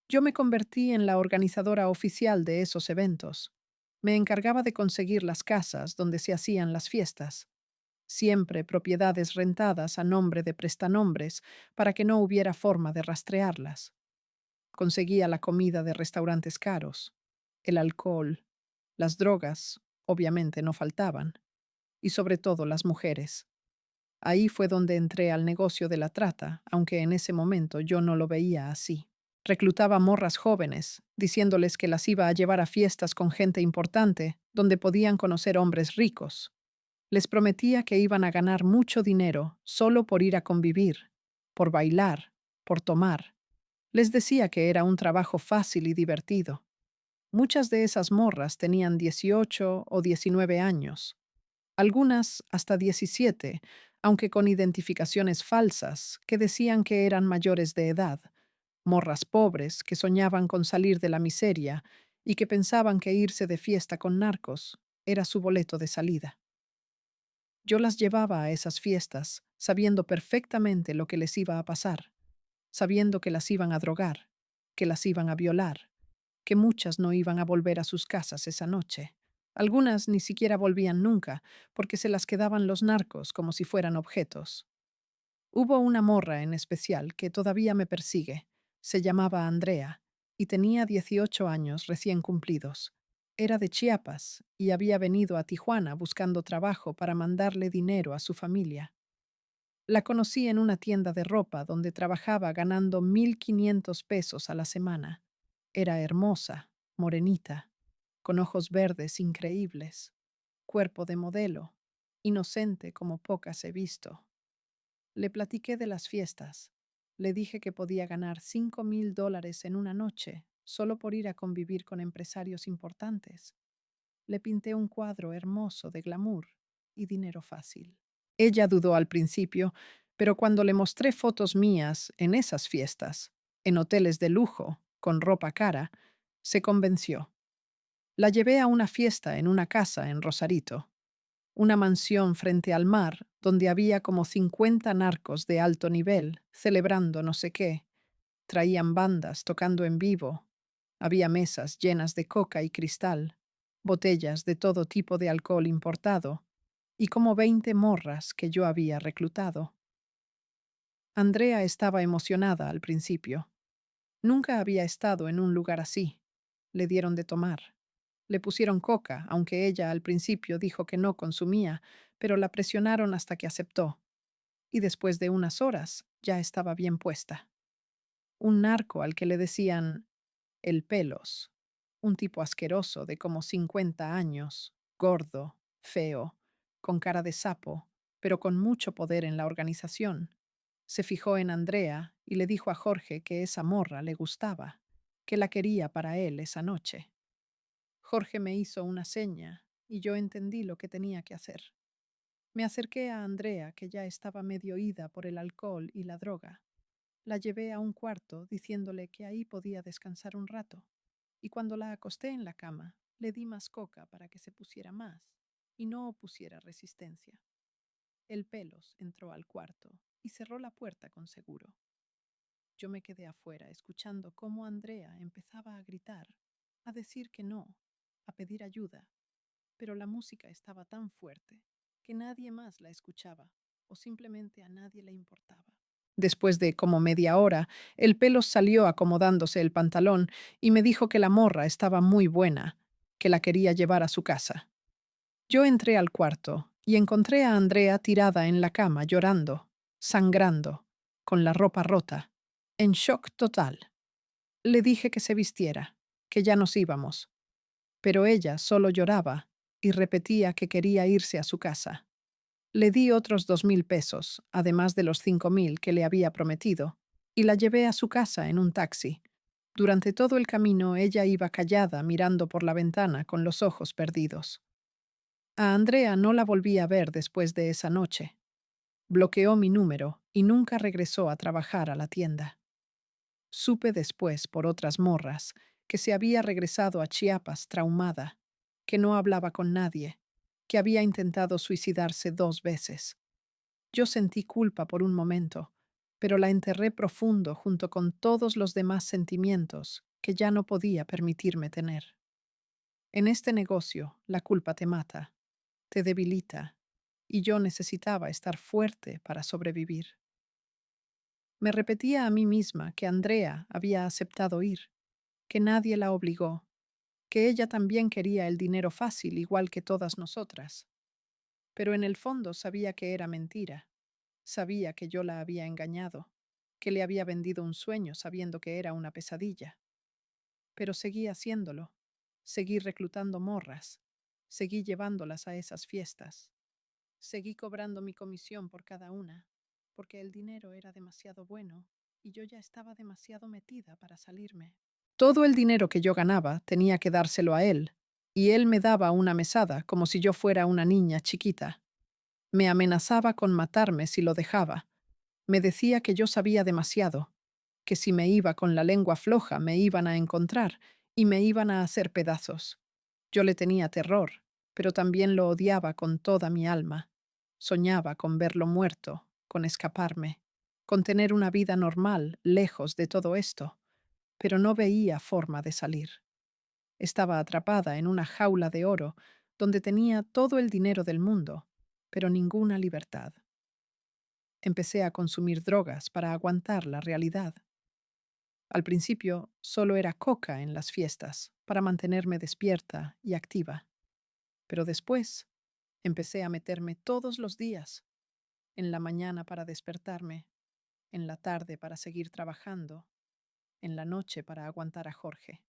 A: Yo me convertí en la organizadora oficial de esos eventos. Me encargaba de conseguir las casas donde se hacían las fiestas, siempre propiedades rentadas a nombre de prestanombres para que no hubiera forma de rastrearlas. Conseguía la comida de restaurantes caros, el alcohol, las drogas, obviamente no faltaban, y sobre todo las mujeres. Ahí fue donde entré al negocio de la trata, aunque en ese momento yo no lo veía así. Reclutaba morras jóvenes, diciéndoles que las iba a llevar a fiestas con gente importante, donde podían conocer hombres ricos. Les prometía que iban a ganar mucho dinero solo por ir a convivir, por bailar, por tomar. Les decía que era un trabajo fácil y divertido. Muchas de esas morras tenían 18 o 19 años, algunas hasta 17, aunque con identificaciones falsas que decían que eran mayores de edad, morras pobres que soñaban con salir de la miseria y que pensaban que irse de fiesta con narcos era su boleto de salida. Yo las llevaba a esas fiestas sabiendo perfectamente lo que les iba a pasar, sabiendo que las iban a drogar, que las iban a violar, que muchas no iban a volver a sus casas esa noche. Algunas ni siquiera volvían nunca, porque se las quedaban los narcos como si fueran objetos. Hubo una morra en especial que todavía me persigue. Se llamaba Andrea y tenía 18 años recién cumplidos. Era de Chiapas y había venido a Tijuana buscando trabajo para mandarle dinero a su familia. La conocí en una tienda de ropa donde trabajaba ganando 1,500 pesos a la semana. Era hermosa, morenita, con ojos verdes increíbles, cuerpo de modelo, inocente como pocas he visto. Le platiqué de las fiestas. Le dije que podía ganar $5,000 en una noche solo por ir a convivir con empresarios importantes. Le pinté un cuadro hermoso de glamour y dinero fácil. Ella dudó al principio, pero cuando le mostré fotos mías en esas fiestas, en hoteles de lujo, con ropa cara, se convenció. La llevé a una fiesta en una casa en Rosarito, una mansión frente al mar donde había como 50 narcos de alto nivel celebrando no sé qué. Traían bandas tocando en vivo. Había mesas llenas de coca y cristal, botellas de todo tipo de alcohol importado y como 20 morras que yo había reclutado. Andrea estaba emocionada al principio. Nunca había estado en un lugar así. Le dieron de tomar. Le pusieron coca, aunque ella al principio dijo que no consumía, pero la presionaron hasta que aceptó. Y después de unas horas ya estaba bien puesta. Un narco al que le decían el Pelos, un tipo asqueroso de como 50 años, gordo, feo, con cara de sapo, pero con mucho poder en la organización. Se fijó en Andrea y le dijo a Jorge que esa morra le gustaba, que la quería para él esa noche. Jorge me hizo una seña y yo entendí lo que tenía que hacer. Me acerqué a Andrea, que ya estaba medio ida por el alcohol y la droga. La llevé a un cuarto diciéndole que ahí podía descansar un rato, y cuando la acosté en la cama, le di más coca para que se pusiera más y no opusiera resistencia. El Pelos entró al cuarto y cerró la puerta con seguro. Yo me quedé afuera escuchando cómo Andrea empezaba a gritar, a decir que no, a pedir ayuda, pero la música estaba tan fuerte que nadie más la escuchaba o simplemente a nadie le importaba. Después de como media hora, el Pelos salió acomodándose el pantalón y me dijo que la morra estaba muy buena, que la quería llevar a su casa. Yo entré al cuarto y encontré a Andrea tirada en la cama llorando, sangrando, con la ropa rota, en shock total. Le dije que se vistiera, que ya nos íbamos, pero ella solo lloraba y repetía que quería irse a su casa. Le di otros 2,000 pesos, además de los 5,000 que le había prometido, y la llevé a su casa en un taxi. Durante todo el camino ella iba callada mirando por la ventana con los ojos perdidos. A Andrea no la volví a ver después de esa noche. Bloqueó mi número y nunca regresó a trabajar a la tienda. Supe después, por otras morras, que se había regresado a Chiapas traumada, que no hablaba con nadie, que había intentado suicidarse 2 veces. Yo sentí culpa por un momento, pero la enterré profundo junto con todos los demás sentimientos que ya no podía permitirme tener. En este negocio, la culpa te mata, te debilita, y yo necesitaba estar fuerte para sobrevivir. Me repetía a mí misma que Andrea había aceptado ir, que nadie la obligó, que ella también quería el dinero fácil igual que todas nosotras. Pero en el fondo sabía que era mentira. Sabía que yo la había engañado, que le había vendido un sueño sabiendo que era una pesadilla. Pero seguí haciéndolo. Seguí reclutando morras. Seguí llevándolas a esas fiestas. Seguí cobrando mi comisión por cada una, porque el dinero era demasiado bueno y yo ya estaba demasiado metida para salirme. Todo el dinero que yo ganaba tenía que dárselo a él, y él me daba una mesada como si yo fuera una niña chiquita. Me amenazaba con matarme si lo dejaba. Me decía que yo sabía demasiado, que si me iba con la lengua floja me iban a encontrar y me iban a hacer pedazos. Yo le tenía terror, pero también lo odiaba con toda mi alma. Soñaba con verlo muerto, con escaparme, con tener una vida normal, lejos de todo esto, pero no veía forma de salir. Estaba atrapada en una jaula de oro donde tenía todo el dinero del mundo, pero ninguna libertad. Empecé a consumir drogas para aguantar la realidad. Al principio solo era coca en las fiestas, para mantenerme despierta y activa, pero después empecé a meterme todos los días, en la mañana para despertarme, en la tarde para seguir trabajando, en la noche para aguantar a Jorge.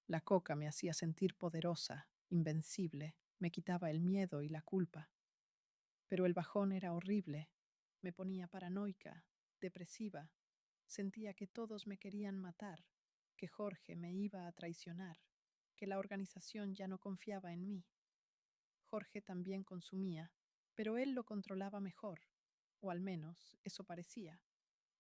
A: La coca me hacía sentir poderosa, invencible, me quitaba el miedo y la culpa, pero el bajón era horrible. Me ponía paranoica, depresiva. Sentía que todos me querían matar, que Jorge me iba a traicionar, que la organización ya no confiaba en mí. Jorge también consumía, pero él lo controlaba mejor, o al menos eso parecía,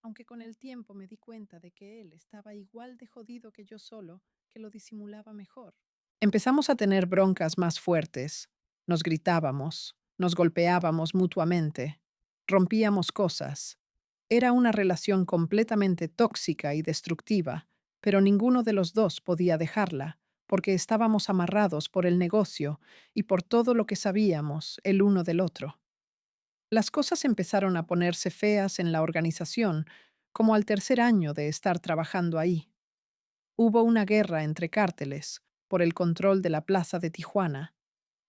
A: aunque con el tiempo me di cuenta de que él estaba igual de jodido que yo solo, que lo disimulaba mejor. Empezamos a tener broncas más fuertes, nos gritábamos, nos golpeábamos mutuamente, rompíamos cosas. Era una relación completamente tóxica y destructiva, pero ninguno de los dos podía dejarla, porque estábamos amarrados por el negocio y por todo lo que sabíamos el uno del otro. Las cosas empezaron a ponerse feas en la organización, como al tercer año de estar trabajando ahí. Hubo una guerra entre cárteles por el control de la plaza de Tijuana.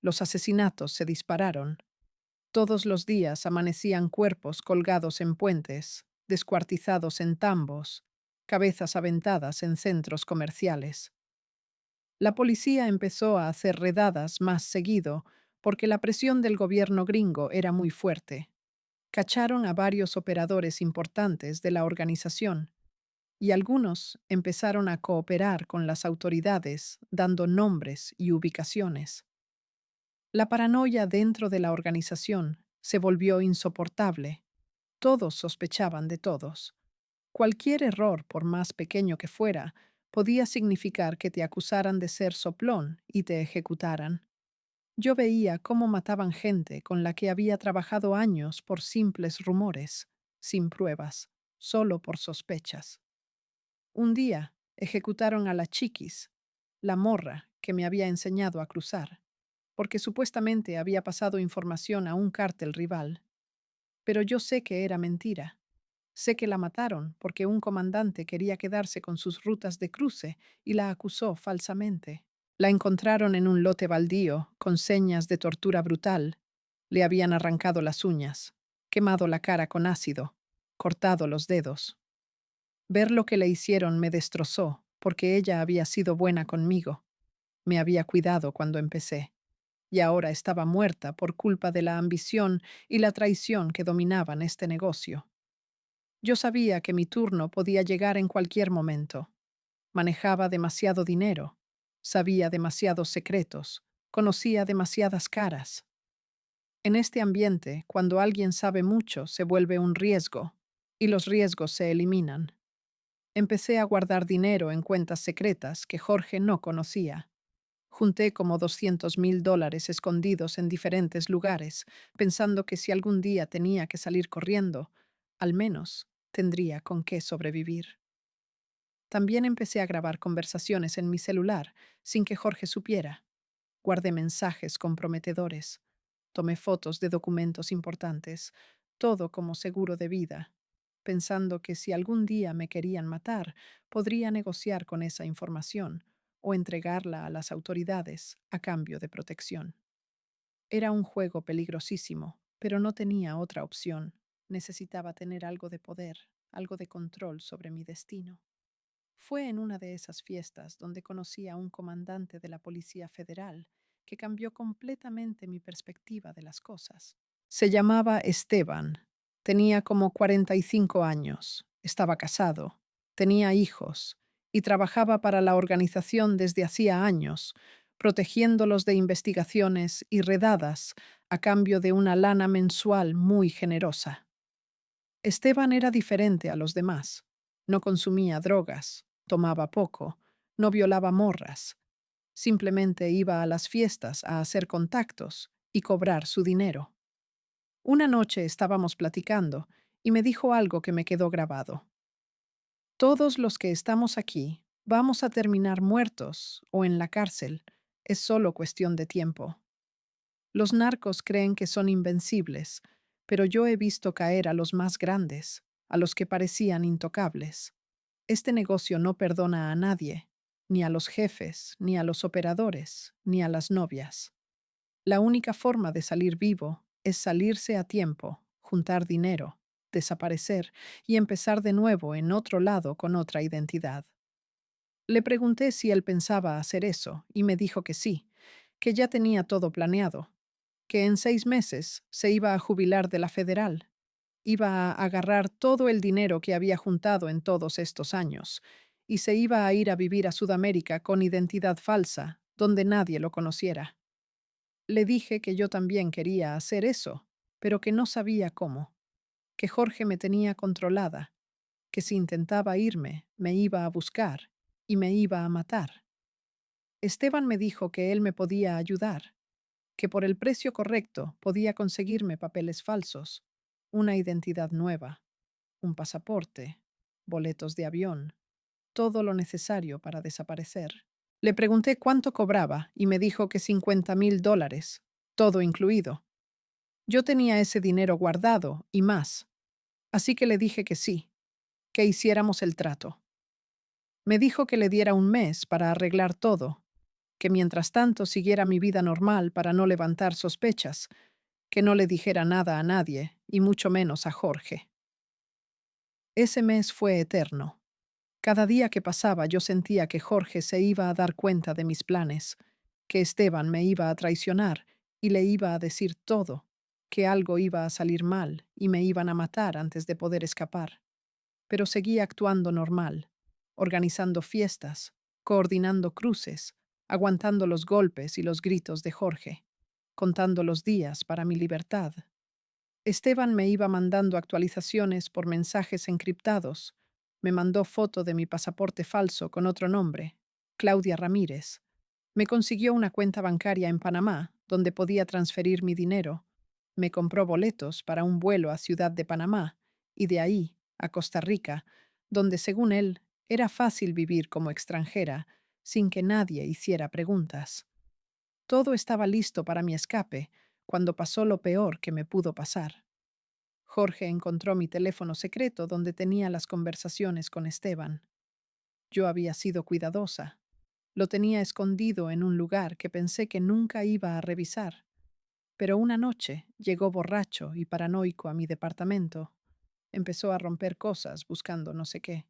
A: Los asesinatos se dispararon. Todos los días amanecían cuerpos colgados en puentes, descuartizados en tambos, cabezas aventadas en centros comerciales. La policía empezó a hacer redadas más seguido porque la presión del gobierno gringo era muy fuerte. Cacharon a varios operadores importantes de la organización y algunos empezaron a cooperar con las autoridades dando nombres y ubicaciones. La paranoia dentro de la organización se volvió insoportable. Todos sospechaban de todos. Cualquier error, por más pequeño que fuera, podía significar que te acusaran de ser soplón y te ejecutaran. Yo veía cómo mataban gente con la que había trabajado años por simples rumores, sin pruebas, solo por sospechas. Un día ejecutaron a la Chiquis, la morra que me había enseñado a cruzar, porque supuestamente había pasado información a un cártel rival. Pero yo sé que era mentira. Sé que la mataron porque un comandante quería quedarse con sus rutas de cruce y la acusó falsamente. La encontraron en un lote baldío, con señas de tortura brutal. Le habían arrancado las uñas, quemado la cara con ácido, cortado los dedos. Ver lo que le hicieron me destrozó, porque ella había sido buena conmigo. Me había cuidado cuando empecé, y ahora estaba muerta por culpa de la ambición y la traición que dominaban este negocio. Yo sabía que mi turno podía llegar en cualquier momento. Manejaba demasiado dinero, sabía demasiados secretos, conocía demasiadas caras. En este ambiente, cuando alguien sabe mucho, se vuelve un riesgo, y los riesgos se eliminan. Empecé a guardar dinero en cuentas secretas que Jorge no conocía. Junté como $200,000 escondidos en diferentes lugares, pensando que si algún día tenía que salir corriendo, al menos tendría con qué sobrevivir. También empecé a grabar conversaciones en mi celular, sin que Jorge supiera. Guardé mensajes comprometedores. Tomé fotos de documentos importantes, todo como seguro de vida, pensando que si algún día me querían matar, podría negociar con esa información o entregarla a las autoridades a cambio de protección. Era un juego peligrosísimo, pero no tenía otra opción. Necesitaba tener algo de poder, algo de control sobre mi destino. Fue en una de esas fiestas donde conocí a un comandante de la Policía Federal que cambió completamente mi perspectiva de las cosas. Se llamaba Esteban, tenía como 45 años, estaba casado, tenía hijos y trabajaba para la organización desde hacía años, protegiéndolos de investigaciones y redadas a cambio de una lana mensual muy generosa. Esteban era diferente a los demás. No consumía drogas, tomaba poco, no violaba morras. Simplemente iba a las fiestas a hacer contactos y cobrar su dinero. Una noche estábamos platicando y me dijo algo que me quedó grabado. Todos los que estamos aquí vamos a terminar muertos o en la cárcel. Es solo cuestión de tiempo. Los narcos creen que son invencibles, pero yo he visto caer a los más grandes, a los que parecían intocables. Este negocio no perdona a nadie, ni a los jefes, ni a los operadores, ni a las novias. La única forma de salir vivo es salirse a tiempo, juntar dinero, desaparecer y empezar de nuevo en otro lado con otra identidad. Le pregunté si él pensaba hacer eso y me dijo que sí, que ya tenía todo planeado, que en 6 meses se iba a jubilar de la federal. Iba a agarrar todo el dinero que había juntado en todos estos años y se iba a ir a vivir a Sudamérica con identidad falsa, donde nadie lo conociera. Le dije que yo también quería hacer eso, pero que no sabía cómo, que Jorge me tenía controlada, que si intentaba irme, me iba a buscar y me iba a matar. Esteban me dijo que él me podía ayudar, que por el precio correcto podía conseguirme papeles falsos, una identidad nueva, un pasaporte, boletos de avión, todo lo necesario para desaparecer. Le pregunté cuánto cobraba y me dijo que $50,000, todo incluido. Yo tenía ese dinero guardado y más, así que le dije que sí, que hiciéramos el trato. Me dijo que le diera un mes para arreglar todo, que mientras tanto siguiera mi vida normal para no levantar sospechas, que no le dijera nada a nadie, y mucho menos a Jorge. Ese mes fue eterno. Cada día que pasaba yo sentía que Jorge se iba a dar cuenta de mis planes, que Esteban me iba a traicionar y le iba a decir todo, que algo iba a salir mal y me iban a matar antes de poder escapar. Pero seguía actuando normal, organizando fiestas, coordinando cruces, aguantando los golpes y los gritos de Jorge, contando los días para mi libertad. Esteban me iba mandando actualizaciones por mensajes encriptados. Me mandó foto de mi pasaporte falso con otro nombre, Claudia Ramírez. Me consiguió una cuenta bancaria en Panamá, donde podía transferir mi dinero. Me compró boletos para un vuelo a Ciudad de Panamá y de ahí a Costa Rica, donde, según él, era fácil vivir como extranjera sin que nadie hiciera preguntas. Todo estaba listo para mi escape cuando pasó lo peor que me pudo pasar. Jorge encontró mi teléfono secreto donde tenía las conversaciones con Esteban. Yo había sido cuidadosa. Lo tenía escondido en un lugar que pensé que nunca iba a revisar. Pero una noche llegó borracho y paranoico a mi departamento. Empezó a romper cosas buscando no sé qué.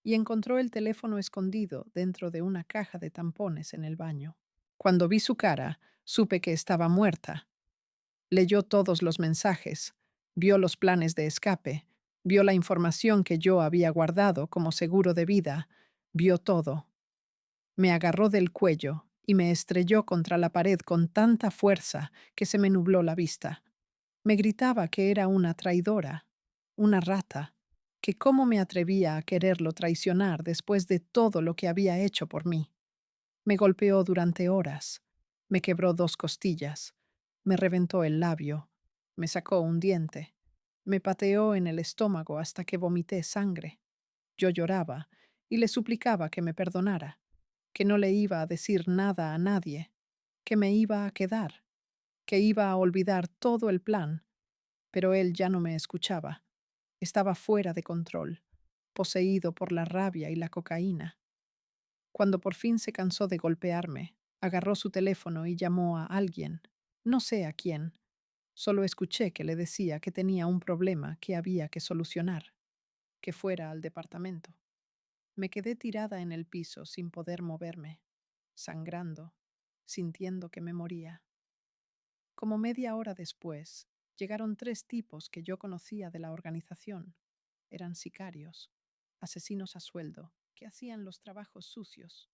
A: Y encontró el teléfono escondido dentro de una caja de tampones en el baño. Cuando vi su cara, supe que estaba muerta. Leyó todos los mensajes, vio los planes de escape, vio la información que yo había guardado como seguro de vida, vio todo. Me agarró del cuello y me estrelló contra la pared con tanta fuerza que se me nubló la vista. Me gritaba que era una traidora, una rata, que cómo me atrevía a quererlo traicionar después de todo lo que había hecho por mí. Me golpeó durante horas, me quebró 2 costillas, me reventó el labio, me sacó un diente, me pateó en el estómago hasta que vomité sangre. Yo lloraba y le suplicaba que me perdonara, que no le iba a decir nada a nadie, que me iba a quedar, que iba a olvidar todo el plan, pero él ya no me escuchaba. Estaba fuera de control, poseído por la rabia y la cocaína. Cuando por fin se cansó de golpearme, agarró su teléfono y llamó a alguien. No sé a quién. Solo escuché que le decía que tenía un problema que había que solucionar, que fuera al departamento. Me quedé tirada en el piso sin poder moverme, sangrando, sintiendo que me moría. Como media hora después, llegaron 3 tipos que yo conocía de la organización. Eran sicarios, asesinos a sueldo, que hacían los trabajos sucios.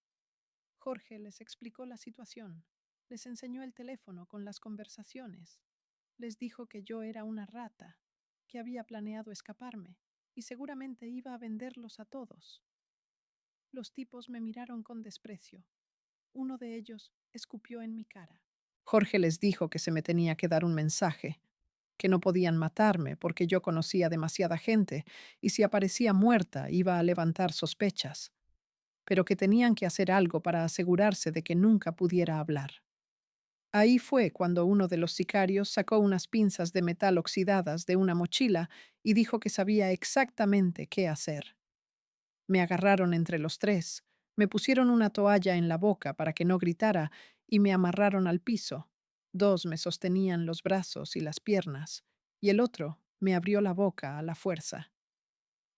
A: Jorge les explicó la situación, les enseñó el teléfono con las conversaciones, les dijo que yo era una rata, que había planeado escaparme y seguramente iba a venderlos a todos. Los tipos me miraron con desprecio. Uno de ellos escupió en mi cara. Jorge les dijo que se me tenía que dar un mensaje, que no podían matarme porque yo conocía demasiada gente y si aparecía muerta iba a levantar sospechas, pero que tenían que hacer algo para asegurarse de que nunca pudiera hablar. Ahí fue cuando uno de los sicarios sacó unas pinzas de metal oxidadas de una mochila y dijo que sabía exactamente qué hacer. Me agarraron entre los 3, me pusieron una toalla en la boca para que no gritara y me amarraron al piso. 2 me sostenían los brazos y las piernas, y el otro me abrió la boca a la fuerza.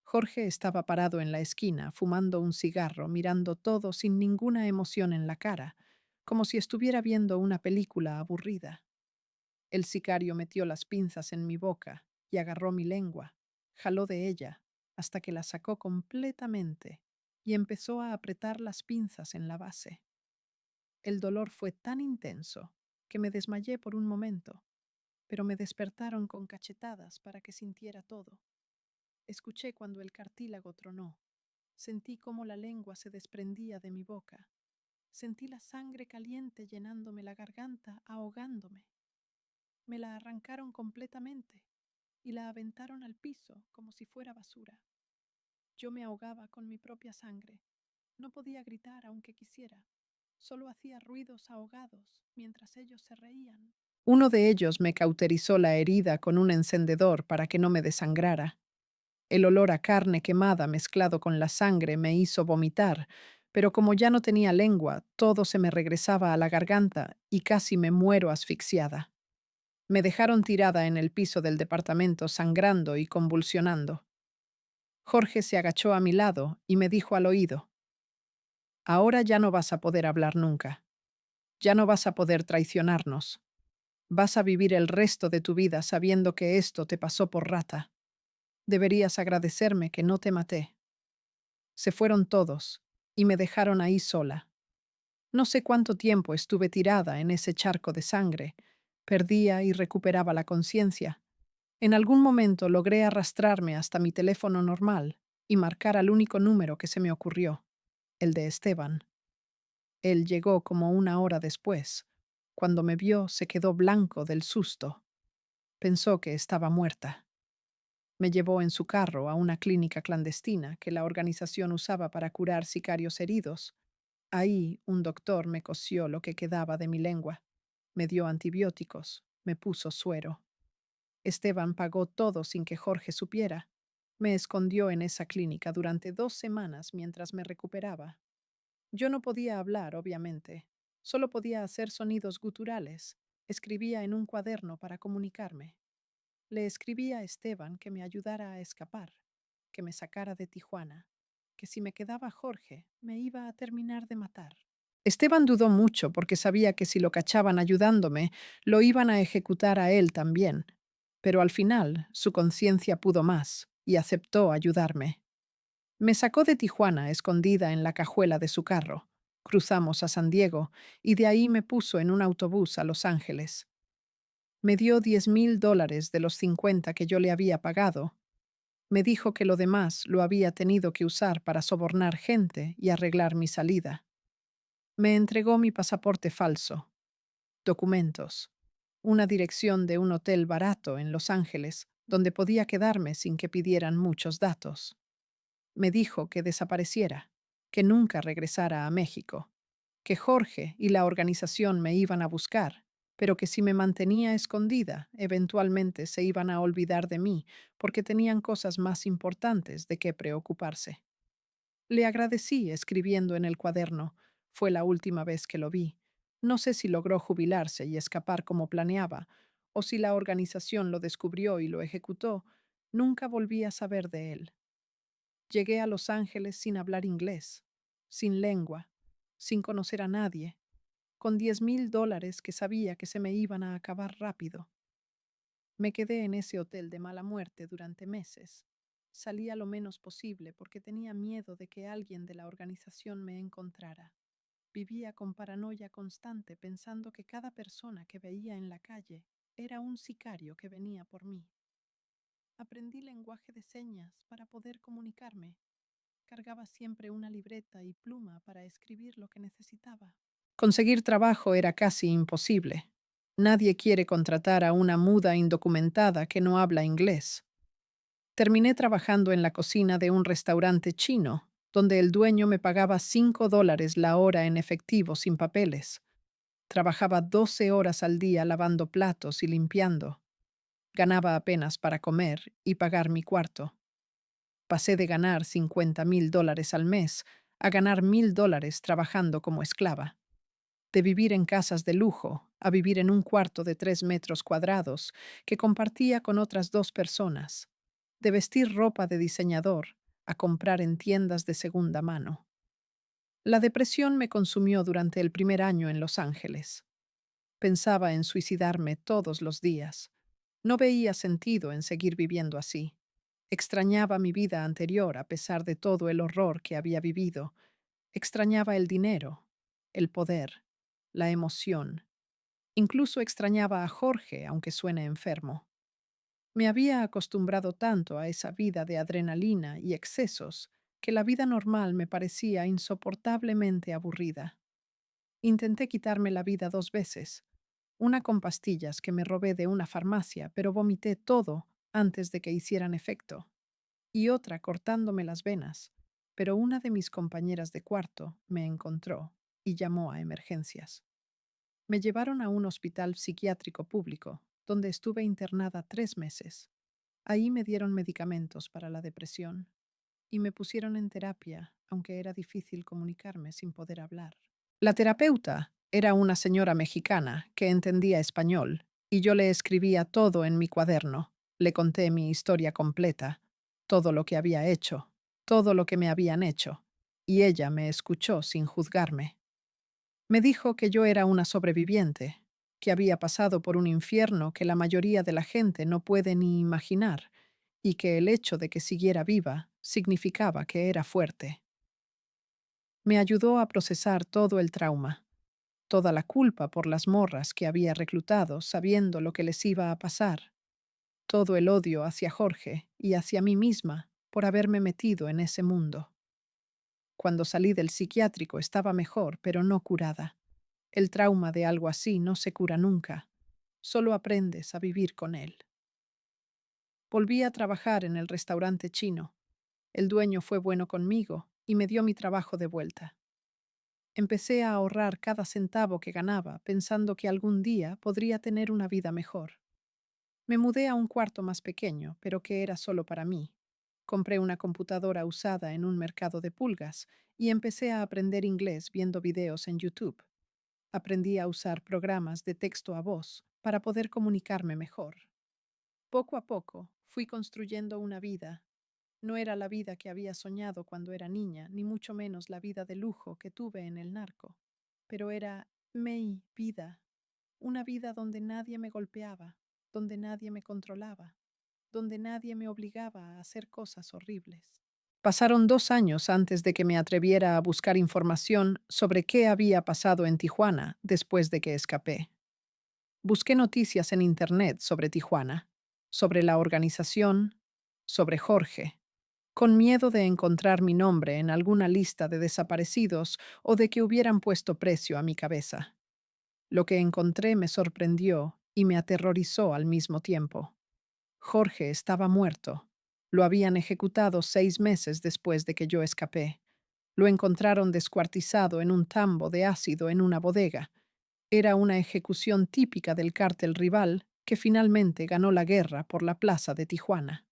A: Jorge estaba parado en la esquina, fumando un cigarro, mirando todo sin ninguna emoción en la cara, como si estuviera viendo una película aburrida. El sicario metió las pinzas en mi boca y agarró mi lengua, jaló de ella hasta que la sacó completamente y empezó a apretar las pinzas en la base. El dolor fue tan intenso que me desmayé por un momento, pero me despertaron con cachetadas para que sintiera todo. Escuché cuando el cartílago tronó. Sentí cómo la lengua se desprendía de mi boca. Sentí la sangre caliente llenándome la garganta, ahogándome. Me la arrancaron completamente y la aventaron al piso como si fuera basura. Yo me ahogaba con mi propia sangre. No podía gritar aunque quisiera. Solo hacía ruidos ahogados mientras ellos se reían. Uno de ellos me cauterizó la herida con un encendedor para que no me desangrara. El olor a carne quemada mezclado con la sangre me hizo vomitar, pero como ya no tenía lengua, todo se me regresaba a la garganta y casi me muero asfixiada. Me dejaron tirada en el piso del departamento sangrando y convulsionando. Jorge se agachó a mi lado y me dijo al oído: Ahora ya no vas a poder hablar nunca. Ya no vas a poder traicionarnos. Vas a vivir el resto de tu vida sabiendo que esto te pasó por rata. Deberías agradecerme que no te maté. Se fueron todos y me dejaron ahí sola. No sé cuánto tiempo estuve tirada en ese charco de sangre. Perdía y recuperaba la conciencia. En algún momento logré arrastrarme hasta mi teléfono normal y marcar al único número que se me ocurrió, el de Esteban. Él llegó como una hora después. Cuando me vio, se quedó blanco del susto. Pensó que estaba muerta. Me llevó en su carro a una clínica clandestina que la organización usaba para curar sicarios heridos. Ahí un doctor me cosió lo que quedaba de mi lengua. Me dio antibióticos, me puso suero. Esteban pagó todo sin que Jorge supiera. Me escondió en esa clínica durante 2 semanas mientras me recuperaba. Yo no podía hablar, obviamente. Solo podía hacer sonidos guturales. Escribía en un cuaderno para comunicarme. Le escribí a Esteban que me ayudara a escapar, que me sacara de Tijuana, que si me quedaba Jorge me iba a terminar de matar. Esteban dudó mucho porque sabía que si lo cachaban ayudándome, lo iban a ejecutar a él también, pero al final su conciencia pudo más y aceptó ayudarme. Me sacó de Tijuana escondida en la cajuela de su carro. Cruzamos a San Diego y de ahí me puso en un autobús a Los Ángeles. Me dio $10,000 de los 50 que yo le había pagado. Me dijo que lo demás lo había tenido que usar para sobornar gente y arreglar mi salida. Me entregó mi pasaporte falso, documentos, una dirección de un hotel barato en Los Ángeles, donde podía quedarme sin que pidieran muchos datos. Me dijo que desapareciera, que nunca regresara a México, que Jorge y la organización me iban a buscar, pero que si me mantenía escondida, eventualmente se iban a olvidar de mí porque tenían cosas más importantes de qué preocuparse. Le agradecí escribiendo en el cuaderno. Fue la última vez que lo vi. No sé si logró jubilarse y escapar como planeaba, o si la organización lo descubrió y lo ejecutó. Nunca volví a saber de él. Llegué a Los Ángeles sin hablar inglés, sin lengua, sin conocer a nadie, con $10,000 que sabía que se me iban a acabar rápido. Me quedé en ese hotel de mala muerte durante meses. Salía lo menos posible porque tenía miedo de que alguien de la organización me encontrara. Vivía con paranoia constante pensando que cada persona que veía en la calle era un sicario que venía por mí. Aprendí lenguaje de señas para poder comunicarme. Cargaba siempre una libreta y pluma para escribir lo que necesitaba. Conseguir trabajo era casi imposible. Nadie quiere contratar a una muda indocumentada que no habla inglés. Terminé trabajando en la cocina de un restaurante chino, donde el dueño me pagaba $5 la hora en efectivo sin papeles. Trabajaba 12 horas al día lavando platos y limpiando. Ganaba apenas para comer y pagar mi cuarto. Pasé de ganar $50,000 al mes a ganar $1,000 trabajando como esclava. De vivir en casas de lujo a vivir en un cuarto de 3 metros cuadrados que compartía con otras 2 personas. De vestir ropa de diseñador a comprar en tiendas de segunda mano. La depresión me consumió durante el primer año en Los Ángeles. Pensaba en suicidarme todos los días. No veía sentido en seguir viviendo así. Extrañaba mi vida anterior a pesar de todo el horror que había vivido. Extrañaba el dinero, el poder, la emoción. Incluso extrañaba a Jorge, aunque suene enfermo. Me había acostumbrado tanto a esa vida de adrenalina y excesos que la vida normal me parecía insoportablemente aburrida. Intenté quitarme la vida 2 veces, una con pastillas que me robé de una farmacia, pero vomité todo antes de que hicieran efecto, y otra cortándome las venas, pero una de mis compañeras de cuarto me encontró y llamó a emergencias. Me llevaron a un hospital psiquiátrico público, donde estuve internada 3 meses. Ahí me dieron medicamentos para la depresión y me pusieron en terapia, aunque era difícil comunicarme sin poder hablar. La terapeuta era una señora mexicana que entendía español y yo le escribía todo en mi cuaderno. Le conté mi historia completa, todo lo que había hecho, todo lo que me habían hecho, y ella me escuchó sin juzgarme. Me dijo que yo era una sobreviviente, que había pasado por un infierno que la mayoría de la gente no puede ni imaginar, y que el hecho de que siguiera viva significaba que era fuerte. Me ayudó a procesar todo el trauma, toda la culpa por las morras que había reclutado sabiendo lo que les iba a pasar, todo el odio hacia Jorge y hacia mí misma por haberme metido en ese mundo. Cuando salí del psiquiátrico estaba mejor, pero no curada. El trauma de algo así no se cura nunca, solo aprendes a vivir con él. Volví a trabajar en el restaurante chino. El dueño fue bueno conmigo y me dio mi trabajo de vuelta. Empecé a ahorrar cada centavo que ganaba, pensando que algún día podría tener una vida mejor. Me mudé a un cuarto más pequeño, pero que era solo para mí. Compré una computadora usada en un mercado de pulgas y empecé a aprender inglés viendo videos en YouTube. Aprendí a usar programas de texto a voz para poder comunicarme mejor. Poco a poco fui construyendo una vida. No era la vida que había soñado cuando era niña, ni mucho menos la vida de lujo que tuve en el narco, pero era mi vida, una vida donde nadie me golpeaba, donde nadie me controlaba, donde nadie me obligaba a hacer cosas horribles. Pasaron 2 años antes de que me atreviera a buscar información sobre qué había pasado en Tijuana después de que escapé. Busqué noticias en Internet sobre Tijuana, sobre la organización, sobre Jorge, con miedo de encontrar mi nombre en alguna lista de desaparecidos o de que hubieran puesto precio a mi cabeza. Lo que encontré me sorprendió y me aterrorizó al mismo tiempo. Jorge estaba muerto. Lo habían ejecutado 6 meses después de que yo escapé. Lo encontraron descuartizado en un tambo de ácido en una bodega. Era una ejecución típica del cártel rival que finalmente ganó la guerra por la plaza de Tijuana.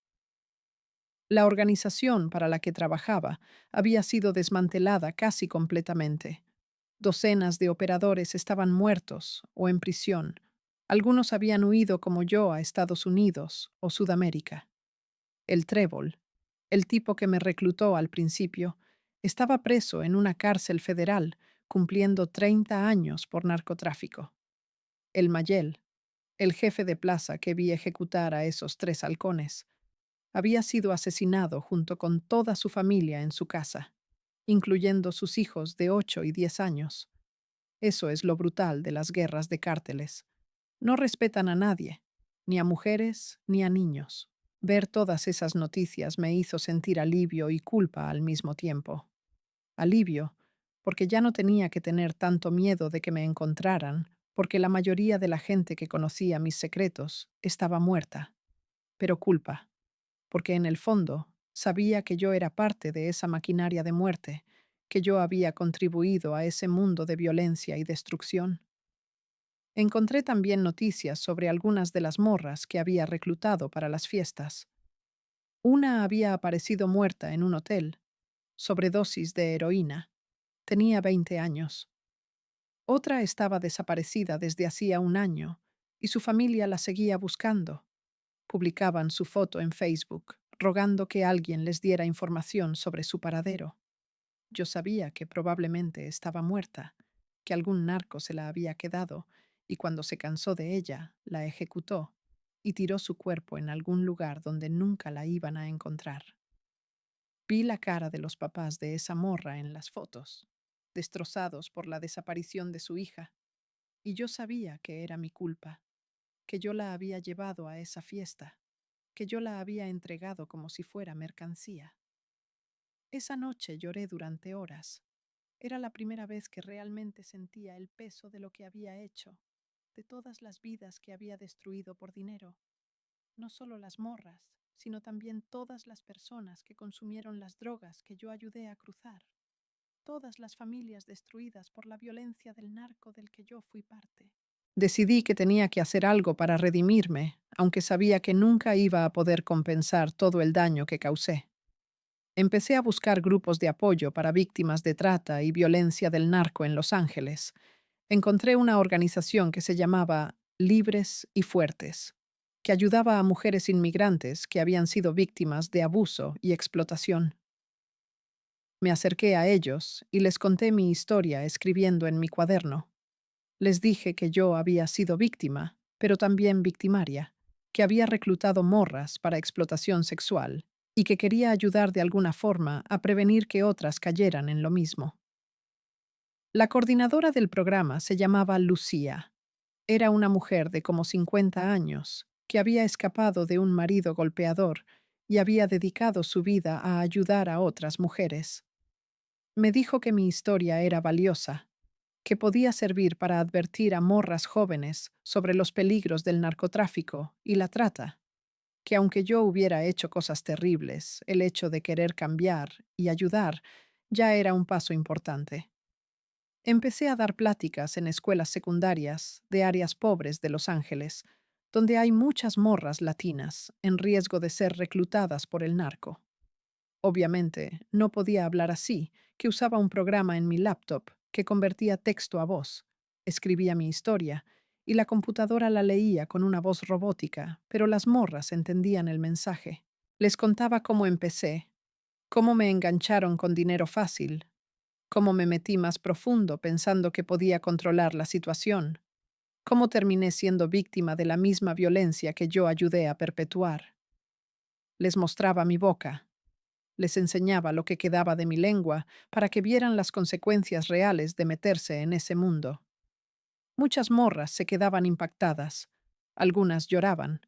A: La organización para la que trabajaba había sido desmantelada casi completamente. Docenas de operadores estaban muertos o en prisión. Algunos habían huido como yo a Estados Unidos o Sudamérica. El Trébol, el tipo que me reclutó al principio, estaba preso en una cárcel federal cumpliendo 30 años por narcotráfico. El Mayel, el jefe de plaza que vi ejecutar a esos 3 halcones, había sido asesinado junto con toda su familia en su casa, incluyendo sus hijos de 8 y 10 años. Eso es lo brutal de las guerras de cárteles. No respetan a nadie, ni a mujeres ni a niños. Ver todas esas noticias me hizo sentir alivio y culpa al mismo tiempo. Alivio, porque ya no tenía que tener tanto miedo de que me encontraran, porque la mayoría de la gente que conocía mis secretos estaba muerta. Pero culpa, porque en el fondo sabía que yo era parte de esa maquinaria de muerte, que yo había contribuido a ese mundo de violencia y destrucción. Encontré también noticias sobre algunas de las morras que había reclutado para las fiestas. Una había aparecido muerta en un hotel, sobredosis de heroína. Tenía 20 años. Otra estaba desaparecida desde hacía un año y su familia la seguía buscando. Publicaban su foto en Facebook, rogando que alguien les diera información sobre su paradero. Yo sabía que probablemente estaba muerta, que algún narco se la había quedado y cuando se cansó de ella, la ejecutó. y tiró su cuerpo en algún lugar donde nunca la iban a encontrar. Vi la cara de los papás de esa morra en las fotos, destrozados por la desaparición de su hija, y yo sabía que era mi culpa, que yo la había llevado a esa fiesta, que yo la había entregado como si fuera mercancía. Esa noche lloré durante horas. Era la primera vez que realmente sentía el peso de lo que había hecho, de todas las vidas que había destruido por dinero. No solo las morras, sino también todas las personas que consumieron las drogas que yo ayudé a cruzar. Todas las familias destruidas por la violencia del narco del que yo fui parte. Decidí que tenía que hacer algo para redimirme, aunque sabía que nunca iba a poder compensar todo el daño que causé. Empecé a buscar grupos de apoyo para víctimas de trata y violencia del narco en Los Ángeles. Encontré una organización que se llamaba Libres y Fuertes, que ayudaba a mujeres inmigrantes que habían sido víctimas de abuso y explotación. Me acerqué a ellos y les conté mi historia escribiendo en mi cuaderno. Les dije que yo había sido víctima, pero también victimaria, que había reclutado morras para explotación sexual y que quería ayudar de alguna forma a prevenir que otras cayeran en lo mismo. La coordinadora del programa se llamaba Lucía. Era una mujer de como 50 años, que había escapado de un marido golpeador y había dedicado su vida a ayudar a otras mujeres. Me dijo que mi historia era valiosa, que podía servir para advertir a morras jóvenes sobre los peligros del narcotráfico y la trata, que aunque yo hubiera hecho cosas terribles, el hecho de querer cambiar y ayudar ya era un paso importante. Empecé a dar pláticas en escuelas secundarias de áreas pobres de Los Ángeles, donde hay muchas morras latinas en riesgo de ser reclutadas por el narco. Obviamente, no podía hablar así, que usaba un programa en mi laptop que convertía texto a voz. Escribía mi historia y la computadora la leía con una voz robótica, pero las morras entendían el mensaje. Les contaba cómo empecé, cómo me engancharon con dinero fácil, cómo me metí más profundo pensando que podía controlar la situación, cómo terminé siendo víctima de la misma violencia que yo ayudé a perpetuar. Les mostraba mi boca. Les enseñaba lo que quedaba de mi lengua para que vieran las consecuencias reales de meterse en ese mundo. Muchas morras se quedaban impactadas, algunas lloraban,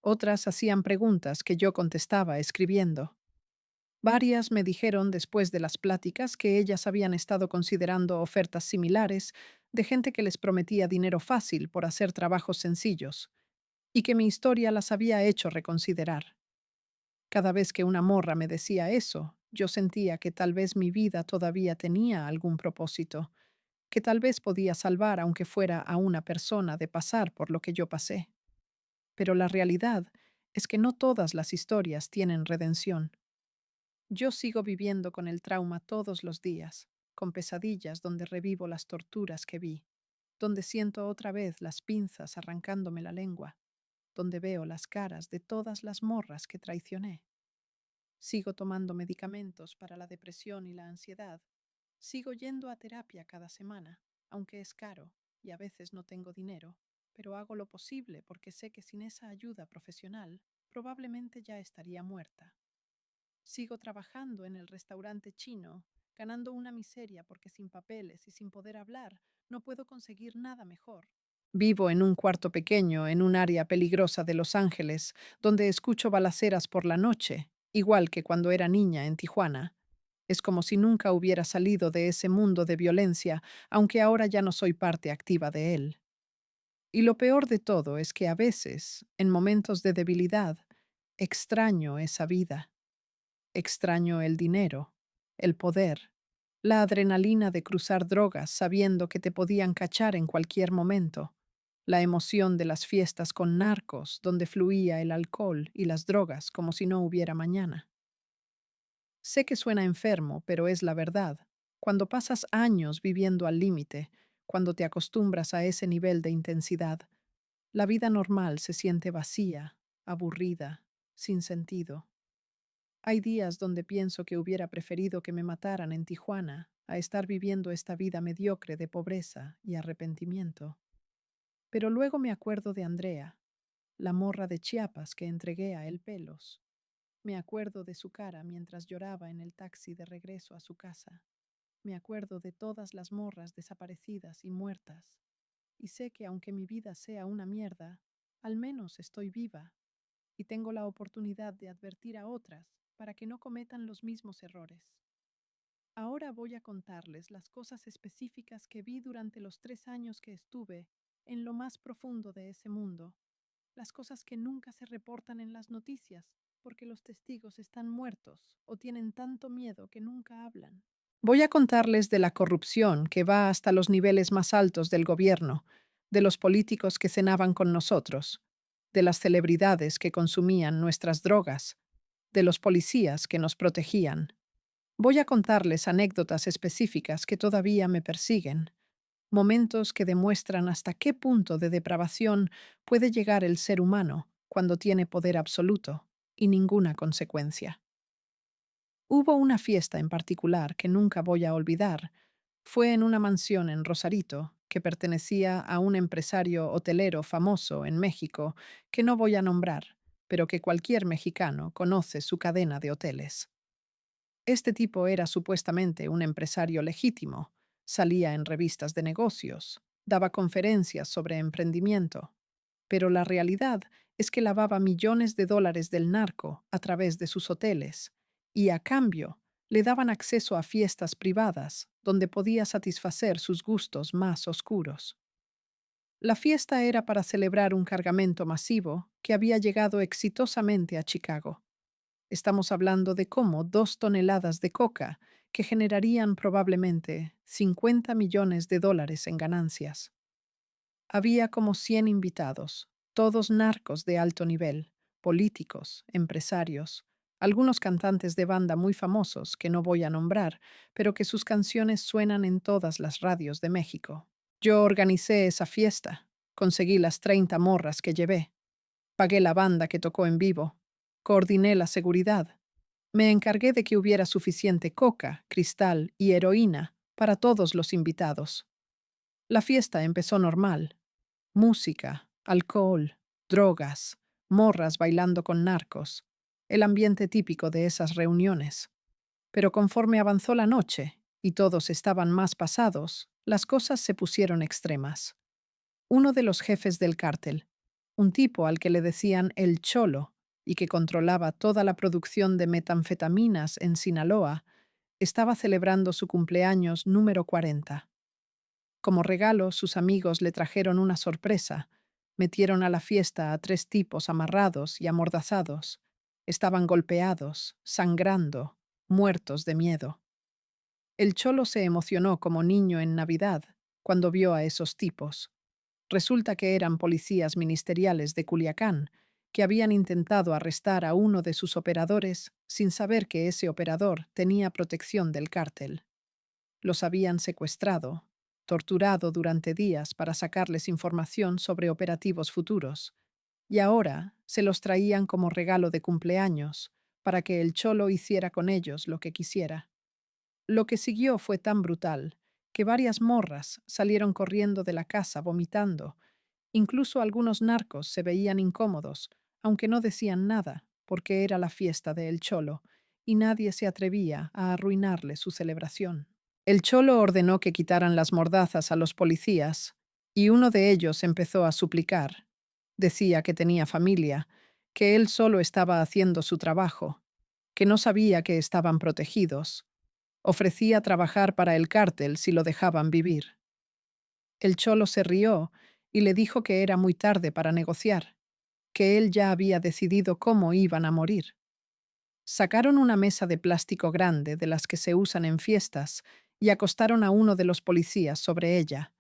A: otras hacían preguntas que yo contestaba escribiendo. Varias me dijeron después de las pláticas que ellas habían estado considerando ofertas similares de gente que les prometía dinero fácil por hacer trabajos sencillos, y que mi historia las había hecho reconsiderar. Cada vez que una morra me decía eso, yo sentía que tal vez mi vida todavía tenía algún propósito, que tal vez podía salvar aunque fuera a una persona de pasar por lo que yo pasé. Pero la realidad es que no todas las historias tienen redención. Yo sigo viviendo con el trauma todos los días, con pesadillas donde revivo las torturas que vi, donde siento otra vez las pinzas arrancándome la lengua, donde veo las caras de todas las morras que traicioné. Sigo tomando medicamentos para la depresión y la ansiedad. Sigo yendo a terapia cada semana, aunque es caro y a veces no tengo dinero, pero hago lo posible porque sé que sin esa ayuda profesional probablemente ya estaría muerta. Sigo trabajando en el restaurante chino, ganando una miseria porque sin papeles y sin poder hablar no puedo conseguir nada mejor. Vivo en un cuarto pequeño en un área peligrosa de Los Ángeles, donde escucho balaceras por la noche, igual que cuando era niña en Tijuana. Es como si nunca hubiera salido de ese mundo de violencia, aunque ahora ya no soy parte activa de él. Y lo peor de todo es que a veces, en momentos de debilidad, extraño esa vida. Extraño el dinero, el poder, la adrenalina de cruzar drogas sabiendo que te podían cachar en cualquier momento, la emoción de las fiestas con narcos donde fluía el alcohol y las drogas como si no hubiera mañana. Sé que suena enfermo, pero es la verdad. Cuando pasas años viviendo al límite, cuando te acostumbras a ese nivel de intensidad, la vida normal se siente vacía, aburrida, sin sentido. Hay días donde pienso que hubiera preferido que me mataran en Tijuana a estar viviendo esta vida mediocre de pobreza y arrepentimiento. Pero luego me acuerdo de Andrea. la morra de Chiapas que entregué a El Pelos. Me acuerdo de su cara mientras lloraba en el taxi de regreso a su casa. Me acuerdo de todas las morras desaparecidas y muertas. Y sé que aunque mi vida sea una mierda, al menos estoy viva y tengo la oportunidad de advertir a otras para que no cometan los mismos errores. Ahora voy a contarles las cosas específicas que vi durante los 3 años que estuve en lo más profundo de ese mundo, las cosas que nunca se reportan en las noticias porque los testigos están muertos o tienen tanto miedo que nunca hablan. Voy a contarles de la corrupción que va hasta los niveles más altos del gobierno, de los políticos que cenaban con nosotros, de las celebridades que consumían nuestras drogas, de los policías que nos protegían. Voy a contarles anécdotas específicas que todavía me persiguen, momentos que demuestran hasta qué punto de depravación puede llegar el ser humano cuando tiene poder absoluto y ninguna consecuencia. Hubo una fiesta en particular que nunca voy a olvidar. Fue en una mansión en Rosarito que pertenecía a un empresario hotelero famoso en México que no voy a nombrar, pero que cualquier mexicano conoce su cadena de hoteles. Este tipo era supuestamente un empresario legítimo, salía en revistas de negocios, daba conferencias sobre emprendimiento, pero la realidad es que lavaba millones de dólares del narco a través de sus hoteles, y a cambio le daban acceso a fiestas privadas donde podía satisfacer sus gustos más oscuros. La fiesta era para celebrar un cargamento masivo que había llegado exitosamente a Chicago. Estamos hablando de cómo 2 toneladas de coca que generarían probablemente 50 millones de dólares en ganancias. Había como 100 invitados, todos narcos de alto nivel, políticos, empresarios, algunos cantantes de banda muy famosos que no voy a nombrar, pero que sus canciones suenan en todas las radios de México. Yo organicé esa fiesta, conseguí las 30 morras que llevé, pagué la banda que tocó en vivo, coordiné la seguridad, me encargué de que hubiera suficiente coca, cristal y heroína para todos los invitados. La fiesta empezó normal. Música, alcohol, drogas, morras bailando con narcos, el ambiente típico de esas reuniones. Pero conforme avanzó la noche y todos estaban más pasados, las cosas se pusieron extremas. Uno de los jefes del cártel, un tipo al que le decían el Cholo y que controlaba toda la producción de metanfetaminas en Sinaloa, estaba celebrando su cumpleaños número 40. Como regalo, sus amigos le trajeron una sorpresa. Metieron a la fiesta a 3 tipos amarrados y amordazados. Estaban golpeados, sangrando, muertos de miedo. El cholo se emocionó como niño en Navidad cuando vio a esos tipos. Resulta que eran policías ministeriales de Culiacán que habían intentado arrestar a uno de sus operadores sin saber que ese operador tenía protección del cártel. Los habían secuestrado, torturado durante días para sacarles información sobre operativos futuros, y ahora se los traían como regalo de cumpleaños para que el cholo hiciera con ellos lo que quisiera. Lo que siguió fue tan brutal que varias morras salieron corriendo de la casa vomitando. Incluso algunos narcos se veían incómodos, aunque no decían nada, porque era la fiesta de El Cholo, y nadie se atrevía a arruinarle su celebración. El Cholo ordenó que quitaran las mordazas a los policías, y uno de ellos empezó a suplicar. Decía que tenía familia, que él solo estaba haciendo su trabajo, que no sabía que estaban protegidos. Ofrecía trabajar para el cártel si lo dejaban vivir. El Cholo se rió y le dijo que era muy tarde para negociar, que él ya había decidido cómo iban a morir. Sacaron una mesa de plástico grande de las que se usan en fiestas y acostaron a uno de los policías sobre ella.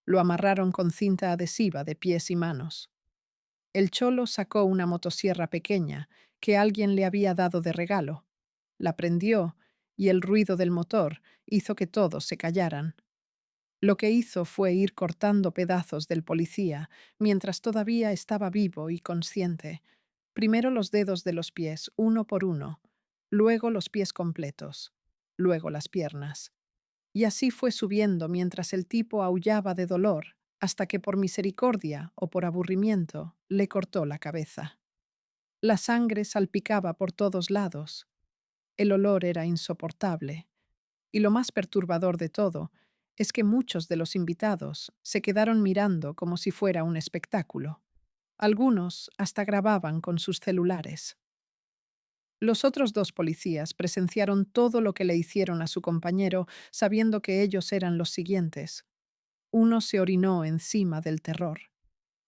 A: Lo amarraron con cinta adhesiva de pies y manos. El Cholo sacó una motosierra pequeña que alguien le había dado de regalo. La prendió y el ruido del motor hizo que todos se callaran. Lo que hizo fue ir cortando pedazos del policía mientras todavía estaba vivo y consciente. Primero los dedos de los pies, uno por uno, luego los pies completos, luego las piernas. Y así fue subiendo mientras el tipo aullaba de dolor hasta que por misericordia o por aburrimiento le cortó la cabeza. La sangre salpicaba por todos lados, el olor era insoportable, y lo más perturbador de todo es que muchos de los invitados se quedaron mirando como si fuera un espectáculo. Algunos hasta grababan con sus celulares. Los otros dos policías presenciaron todo lo que le hicieron a su compañero, sabiendo que ellos eran los siguientes. Uno se orinó encima del terror.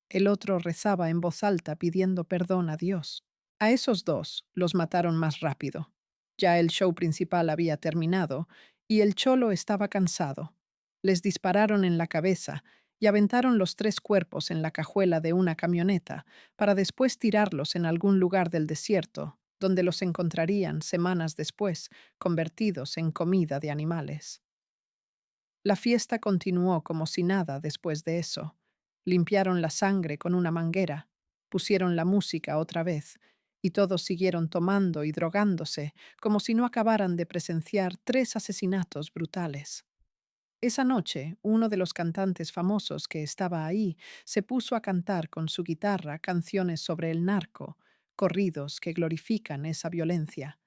A: El otro rezaba en voz alta pidiendo perdón a Dios. A esos dos los mataron más rápido. Ya el show principal había terminado y el cholo estaba cansado. Les dispararon en la cabeza y aventaron los tres cuerpos en la cajuela de una camioneta para después tirarlos en algún lugar del desierto, donde los encontrarían semanas después, convertidos en comida de animales. La fiesta continuó como si nada después de eso. Limpiaron la sangre con una manguera, pusieron la música otra vez, y todos siguieron tomando y drogándose como si no acabaran de presenciar tres asesinatos brutales. Esa noche, uno de los cantantes famosos que estaba ahí se puso a cantar con su guitarra canciones sobre el narco, corridos que glorifican esa violencia,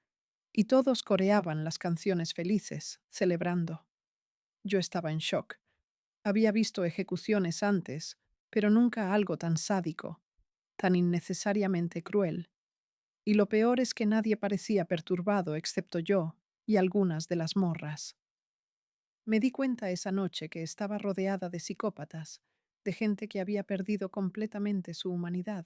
A: y todos coreaban las canciones felices, celebrando. Yo estaba en shock. Había visto ejecuciones antes, pero nunca algo tan sádico, tan innecesariamente cruel. Y lo peor es que nadie parecía perturbado excepto yo y algunas de las morras. Me di cuenta esa noche que estaba rodeada de psicópatas, de gente que había perdido completamente su humanidad,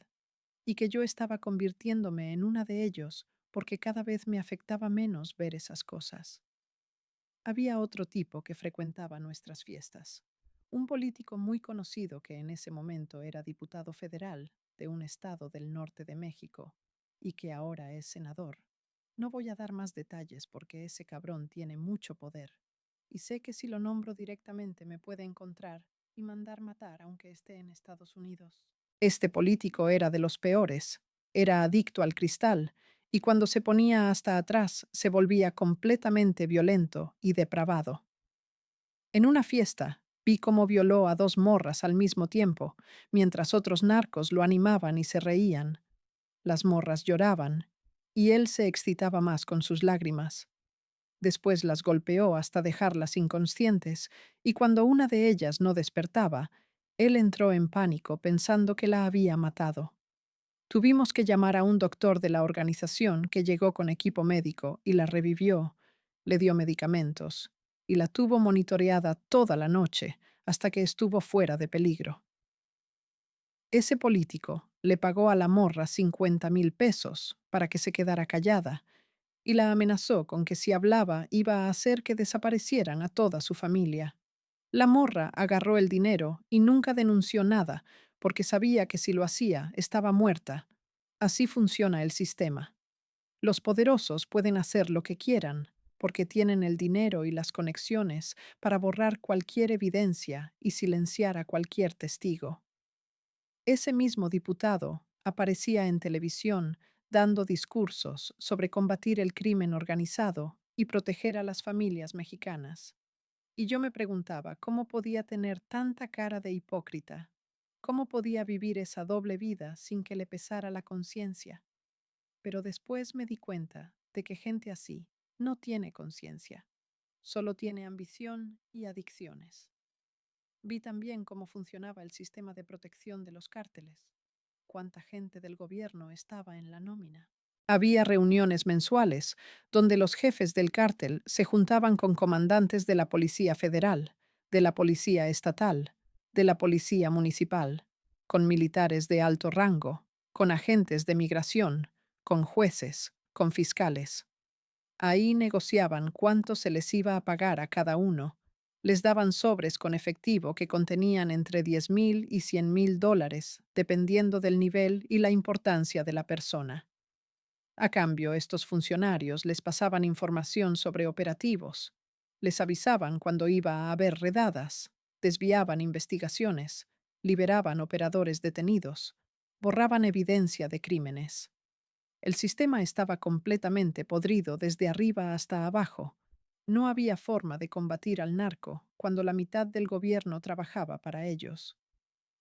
A: y que yo estaba convirtiéndome en una de ellos porque cada vez me afectaba menos ver esas cosas. Había otro tipo que frecuentaba nuestras fiestas, un político muy conocido que en ese momento era diputado federal de un estado del norte de México y que ahora es senador. No voy a dar más detalles porque ese cabrón tiene mucho poder y sé que si lo nombro directamente me puede encontrar y mandar matar aunque esté en Estados Unidos. Este político era de los peores, era adicto al cristal y cuando se ponía hasta atrás se volvía completamente violento y depravado. En una fiesta, vi cómo violó a dos morras al mismo tiempo, mientras otros narcos lo animaban y se reían. Las morras lloraban, y él se excitaba más con sus lágrimas. Después las golpeó hasta dejarlas inconscientes, y cuando una de ellas no despertaba, él entró en pánico pensando que la había matado. Tuvimos que llamar a un doctor de la organización que llegó con equipo médico y la revivió, le dio medicamentos y la tuvo monitoreada toda la noche hasta que estuvo fuera de peligro. Ese político le pagó a la morra 50,000 pesos para que se quedara callada y la amenazó con que si hablaba iba a hacer que desaparecieran a toda su familia. La morra agarró el dinero y nunca denunció nada porque sabía que si lo hacía estaba muerta. Así funciona el sistema. Los poderosos pueden hacer lo que quieran porque tienen el dinero y las conexiones para borrar cualquier evidencia y silenciar a cualquier testigo. Ese mismo diputado aparecía en televisión dando discursos sobre combatir el crimen organizado y proteger a las familias mexicanas. Y yo me preguntaba cómo podía tener tanta cara de hipócrita, cómo podía vivir esa doble vida sin que le pesara la conciencia. Pero después me di cuenta de que gente así no tiene conciencia, solo tiene ambición y adicciones. Vi también cómo funcionaba el sistema de protección de los cárteles, cuánta gente del gobierno estaba en la nómina. Había reuniones mensuales donde los jefes del cártel se juntaban con comandantes de la Policía Federal, de la Policía Estatal, de la Policía Municipal, con militares de alto rango, con agentes de migración, con jueces, con fiscales. Ahí negociaban cuánto se les iba a pagar a cada uno. Les daban sobres con efectivo que contenían entre 10,000 y 100,000 dólares, dependiendo del nivel y la importancia de la persona. A cambio, estos funcionarios les pasaban información sobre operativos, les avisaban cuando iba a haber redadas, desviaban investigaciones, liberaban operadores detenidos, borraban evidencia de crímenes. El sistema estaba completamente podrido desde arriba hasta abajo. No había forma de combatir al narco cuando la mitad del gobierno trabajaba para ellos.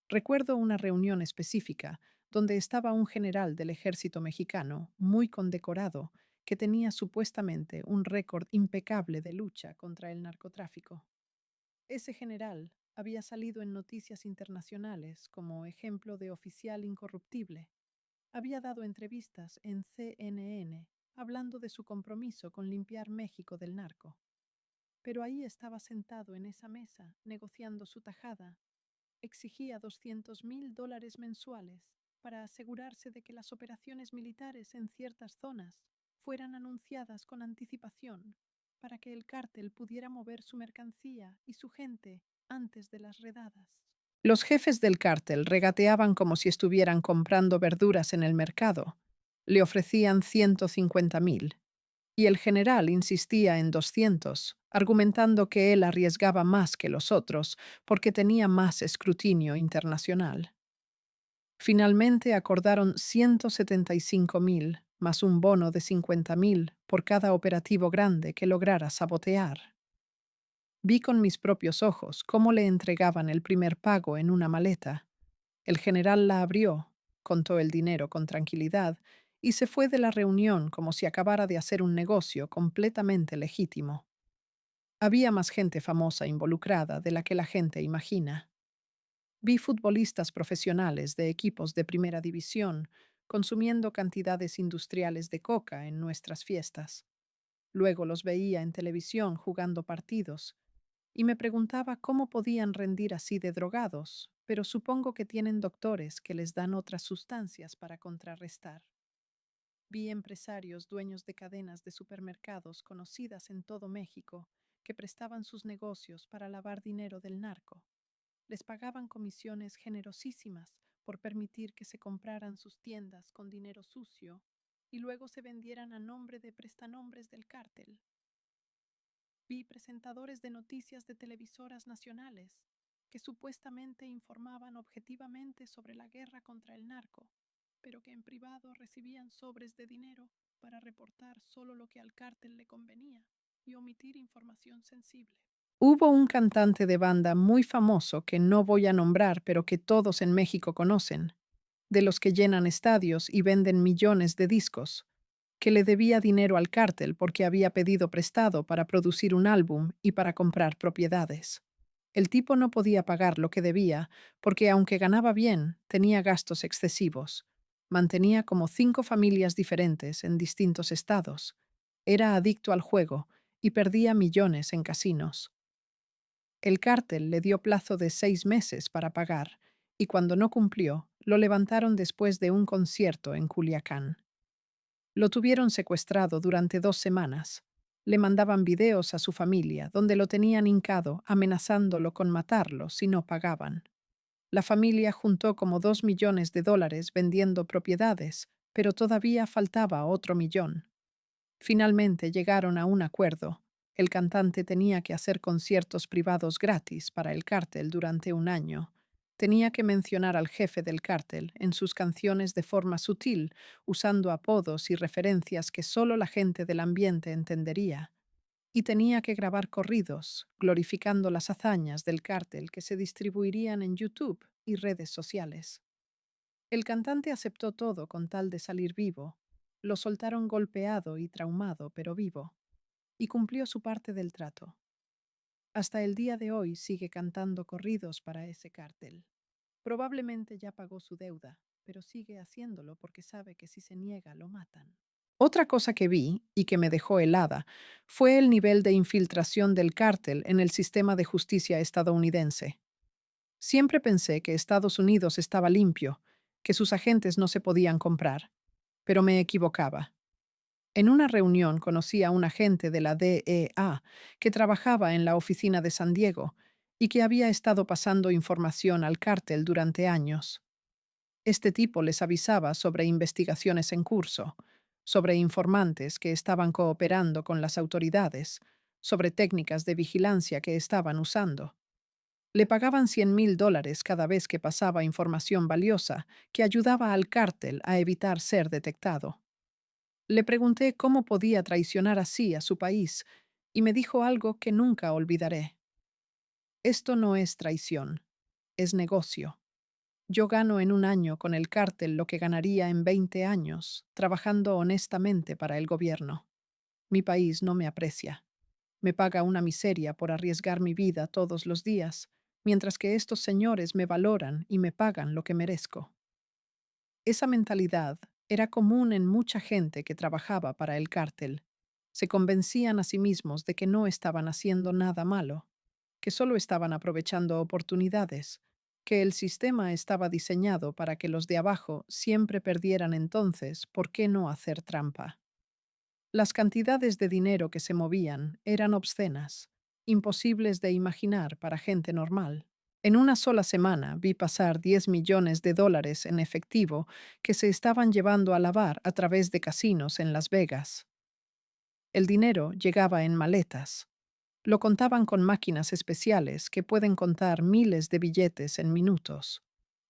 A: Recuerdo una reunión específica donde estaba un general del ejército mexicano, muy condecorado, que tenía supuestamente un récord impecable de lucha contra el narcotráfico. Ese general había salido en noticias internacionales como ejemplo de oficial incorruptible. Había dado entrevistas en CNN hablando de su compromiso con limpiar México del narco. Pero ahí estaba sentado en esa mesa, negociando su tajada. Exigía $200,000 mensuales para asegurarse de que las operaciones militares en ciertas zonas fueran anunciadas con anticipación, para que el cártel pudiera mover su mercancía y su gente antes de las redadas. Los jefes del cártel regateaban como si estuvieran comprando verduras en el mercado. Le ofrecían 150,000 y el general insistía en 200, argumentando que él arriesgaba más que los otros porque tenía más escrutinio internacional. Finalmente acordaron 175,000 más un bono de 50,000 por cada operativo grande que lograra sabotear. Vi con mis propios ojos cómo le entregaban el primer pago en una maleta. El general la abrió, contó el dinero con tranquilidad y se fue de la reunión como si acabara de hacer un negocio completamente legítimo. Había más gente famosa involucrada de la que la gente imagina. Vi futbolistas profesionales de equipos de primera división consumiendo cantidades industriales de coca en nuestras fiestas. Luego los veía en televisión jugando partidos y me preguntaba cómo podían rendir así de drogados, pero supongo que tienen doctores que les dan otras sustancias para contrarrestar. Vi empresarios dueños de cadenas de supermercados conocidas en todo México que prestaban sus negocios para lavar dinero del narco. Les pagaban comisiones generosísimas por permitir que se compraran sus tiendas con dinero sucio y luego se vendieran a nombre de prestanombres del cártel. Vi presentadores de noticias de televisoras nacionales que supuestamente informaban objetivamente sobre la guerra contra el narco, pero que en privado recibían sobres de dinero para reportar solo lo que al cártel le convenía y omitir información sensible. Hubo un cantante de banda muy famoso que no voy a nombrar, pero que todos en México conocen, de los que llenan estadios y venden millones de discos, que le debía dinero al cártel porque había pedido prestado para producir un álbum y para comprar propiedades. El tipo no podía pagar lo que debía porque aunque ganaba bien, tenía gastos excesivos. Mantenía como 5 familias diferentes en distintos estados. Era adicto al juego y perdía millones en casinos. El cártel le dio plazo de 6 meses para pagar y cuando no cumplió, lo levantaron después de un concierto en Culiacán. Lo tuvieron secuestrado durante 2 semanas. Le mandaban videos a su familia, donde lo tenían hincado, amenazándolo con matarlo si no pagaban. La familia juntó como $2 millones vendiendo propiedades, pero todavía faltaba otro millón. Finalmente llegaron a un acuerdo. El cantante tenía que hacer conciertos privados gratis para el cártel durante un año. Tenía que mencionar al jefe del cártel en sus canciones de forma sutil, usando apodos y referencias que solo la gente del ambiente entendería. Y tenía que grabar corridos, glorificando las hazañas del cártel que se distribuirían en YouTube y redes sociales. El cantante aceptó todo con tal de salir vivo. Lo soltaron golpeado y traumado, pero vivo, y cumplió su parte del trato. Hasta el día de hoy sigue cantando corridos para ese cártel. Probablemente ya pagó su deuda, pero sigue haciéndolo porque sabe que si se niega lo matan. Otra cosa que vi, y que me dejó helada, fue el nivel de infiltración del cártel en el sistema de justicia estadounidense. Siempre pensé que Estados Unidos estaba limpio, que sus agentes no se podían comprar, pero me equivocaba. En una reunión conocí a un agente de la DEA que trabajaba en la oficina de San Diego y que había estado pasando información al cártel durante años. Este tipo les avisaba sobre investigaciones en curso, sobre informantes que estaban cooperando con las autoridades, sobre técnicas de vigilancia que estaban usando. Le pagaban $100,000 cada vez que pasaba información valiosa que ayudaba al cártel a evitar ser detectado. Le pregunté cómo podía traicionar así a su país y me dijo algo que nunca olvidaré. Esto no es traición, es negocio. Yo gano en un año con el cártel lo que ganaría en 20 años, trabajando honestamente para el gobierno. Mi país no me aprecia. Me paga una miseria por arriesgar mi vida todos los días, mientras que estos señores me valoran y me pagan lo que merezco. Esa mentalidad era común en mucha gente que trabajaba para el cártel. Se convencían a sí mismos de que no estaban haciendo nada malo, que solo estaban aprovechando oportunidades, que el sistema estaba diseñado para que los de abajo siempre perdieran. Entonces, ¿por qué no hacer trampa? Las cantidades de dinero que se movían eran obscenas, imposibles de imaginar para gente normal. En una sola semana vi pasar 10 millones de dólares en efectivo que se estaban llevando a lavar a través de casinos en Las Vegas. El dinero llegaba en maletas. Lo contaban con máquinas especiales que pueden contar miles de billetes en minutos.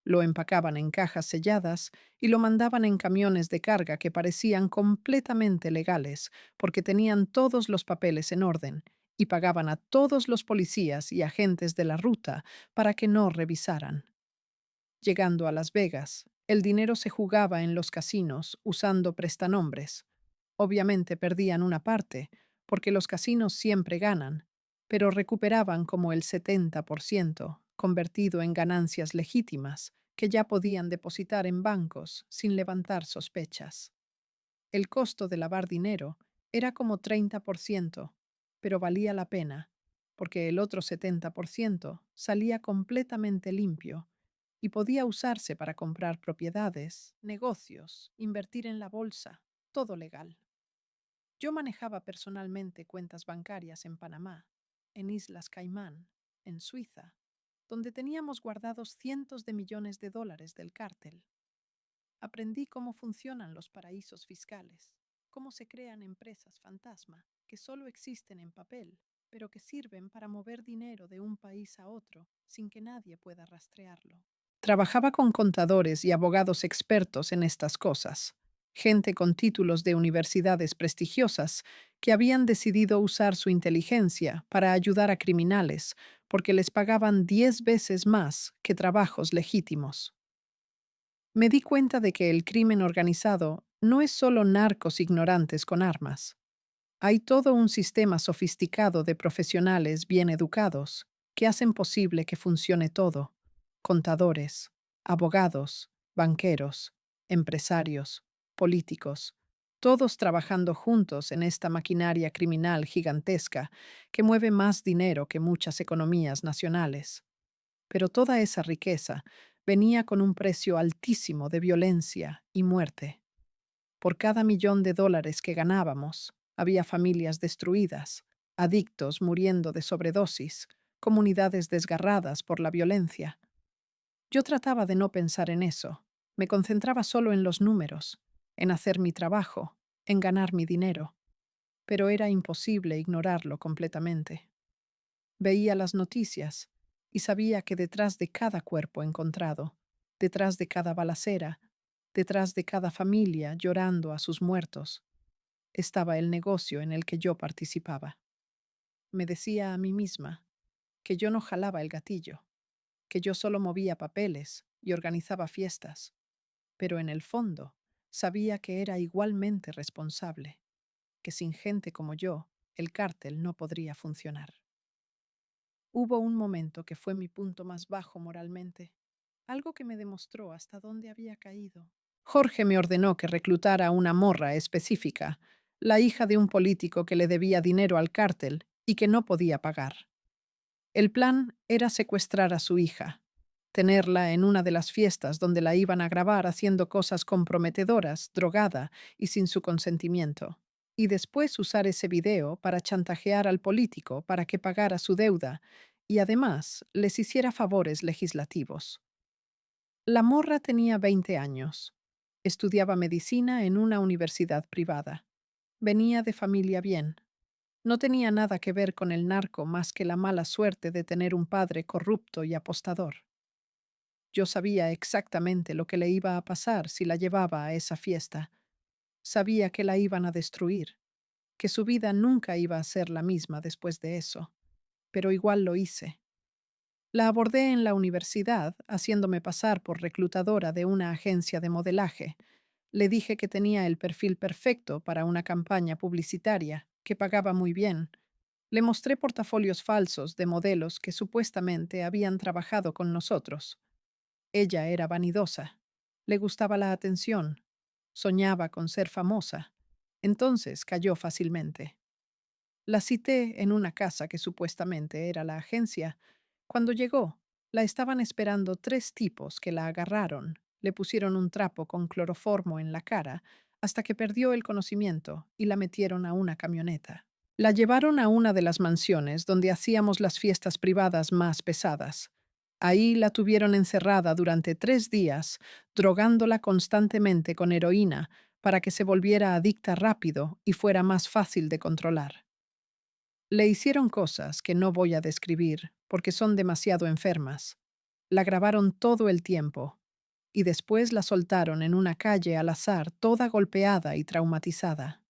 A: Lo empacaban en cajas selladas y lo mandaban en camiones de carga que parecían completamente legales porque tenían todos los papeles en orden y pagaban a todos los policías y agentes de la ruta para que no revisaran. Llegando a Las Vegas, el dinero se jugaba en los casinos usando prestanombres. Obviamente perdían una parte, porque los casinos siempre ganan, pero recuperaban como el 70%, convertido en ganancias legítimas, que ya podían depositar en bancos sin levantar sospechas. El costo de lavar dinero era como 30%, pero valía la pena, porque el otro 70% salía completamente limpio y podía usarse para comprar propiedades, negocios, invertir en la bolsa, todo legal. Yo manejaba personalmente cuentas bancarias en Panamá, en Islas Caimán, en Suiza, donde teníamos guardados cientos de millones de dólares del cártel. Aprendí cómo funcionan los paraísos fiscales, cómo se crean empresas fantasma que solo existen en papel, pero que sirven para mover dinero de un país a otro sin que nadie pueda rastrearlo. Trabajaba con contadores y abogados expertos en estas cosas, gente con títulos de universidades prestigiosas que habían decidido usar su inteligencia para ayudar a criminales porque les pagaban 10 veces más que trabajos legítimos. Me di cuenta de que el crimen organizado no es solo narcos ignorantes con armas. Hay todo un sistema sofisticado de profesionales bien educados que hacen posible que funcione todo. Contadores, abogados, banqueros, empresarios, políticos, todos trabajando juntos en esta maquinaria criminal gigantesca que mueve más dinero que muchas economías nacionales. Pero toda esa riqueza venía con un precio altísimo de violencia y muerte. Por cada $1.000.000 que ganábamos, había familias destruidas, adictos muriendo de sobredosis, comunidades desgarradas por la violencia. Yo trataba de no pensar en eso. Me concentraba solo en los números, en hacer mi trabajo, en ganar mi dinero. Pero era imposible ignorarlo completamente. Veía las noticias y sabía que detrás de cada cuerpo encontrado, detrás de cada balacera, detrás de cada familia llorando a sus muertos, estaba el negocio en el que yo participaba. Me decía a mí misma que yo no jalaba el gatillo, que yo solo movía papeles y organizaba fiestas, pero en el fondo sabía que era igualmente responsable, que sin gente como yo, el cártel no podría funcionar. Hubo un momento que fue mi punto más bajo moralmente, algo que me demostró hasta dónde había caído. Jorge me ordenó que reclutara a una morra específica, la hija de un político que le debía dinero al cártel y que no podía pagar. El plan era secuestrar a su hija, tenerla en una de las fiestas donde la iban a grabar haciendo cosas comprometedoras, drogada y sin su consentimiento, y después usar ese video para chantajear al político para que pagara su deuda y además les hiciera favores legislativos. La morra tenía 20 años. Estudiaba medicina en una universidad privada. Venía de familia bien. No tenía nada que ver con el narco más que la mala suerte de tener un padre corrupto y apostador. Yo sabía exactamente lo que le iba a pasar si la llevaba a esa fiesta. Sabía que la iban a destruir, que su vida nunca iba a ser la misma después de eso. Pero igual lo hice. La abordé en la universidad, haciéndome pasar por reclutadora de una agencia de modelaje. Le dije que tenía el perfil perfecto para una campaña publicitaria, que pagaba muy bien. Le mostré portafolios falsos de modelos que supuestamente habían trabajado con nosotros. Ella era vanidosa. Le gustaba la atención. Soñaba con ser famosa. Entonces cayó fácilmente. La cité en una casa que supuestamente era la agencia. Cuando llegó, la estaban esperando tres tipos que la agarraron, le pusieron un trapo con cloroformo en la cara hasta que perdió el conocimiento y la metieron a una camioneta. La llevaron a una de las mansiones donde hacíamos las fiestas privadas más pesadas. Ahí la tuvieron encerrada durante 3 días, drogándola constantemente con heroína para que se volviera adicta rápido y fuera más fácil de controlar. Le hicieron cosas que no voy a describir porque son demasiado enfermas. La grabaron todo el tiempo y después la soltaron en una calle al azar, toda golpeada y traumatizada.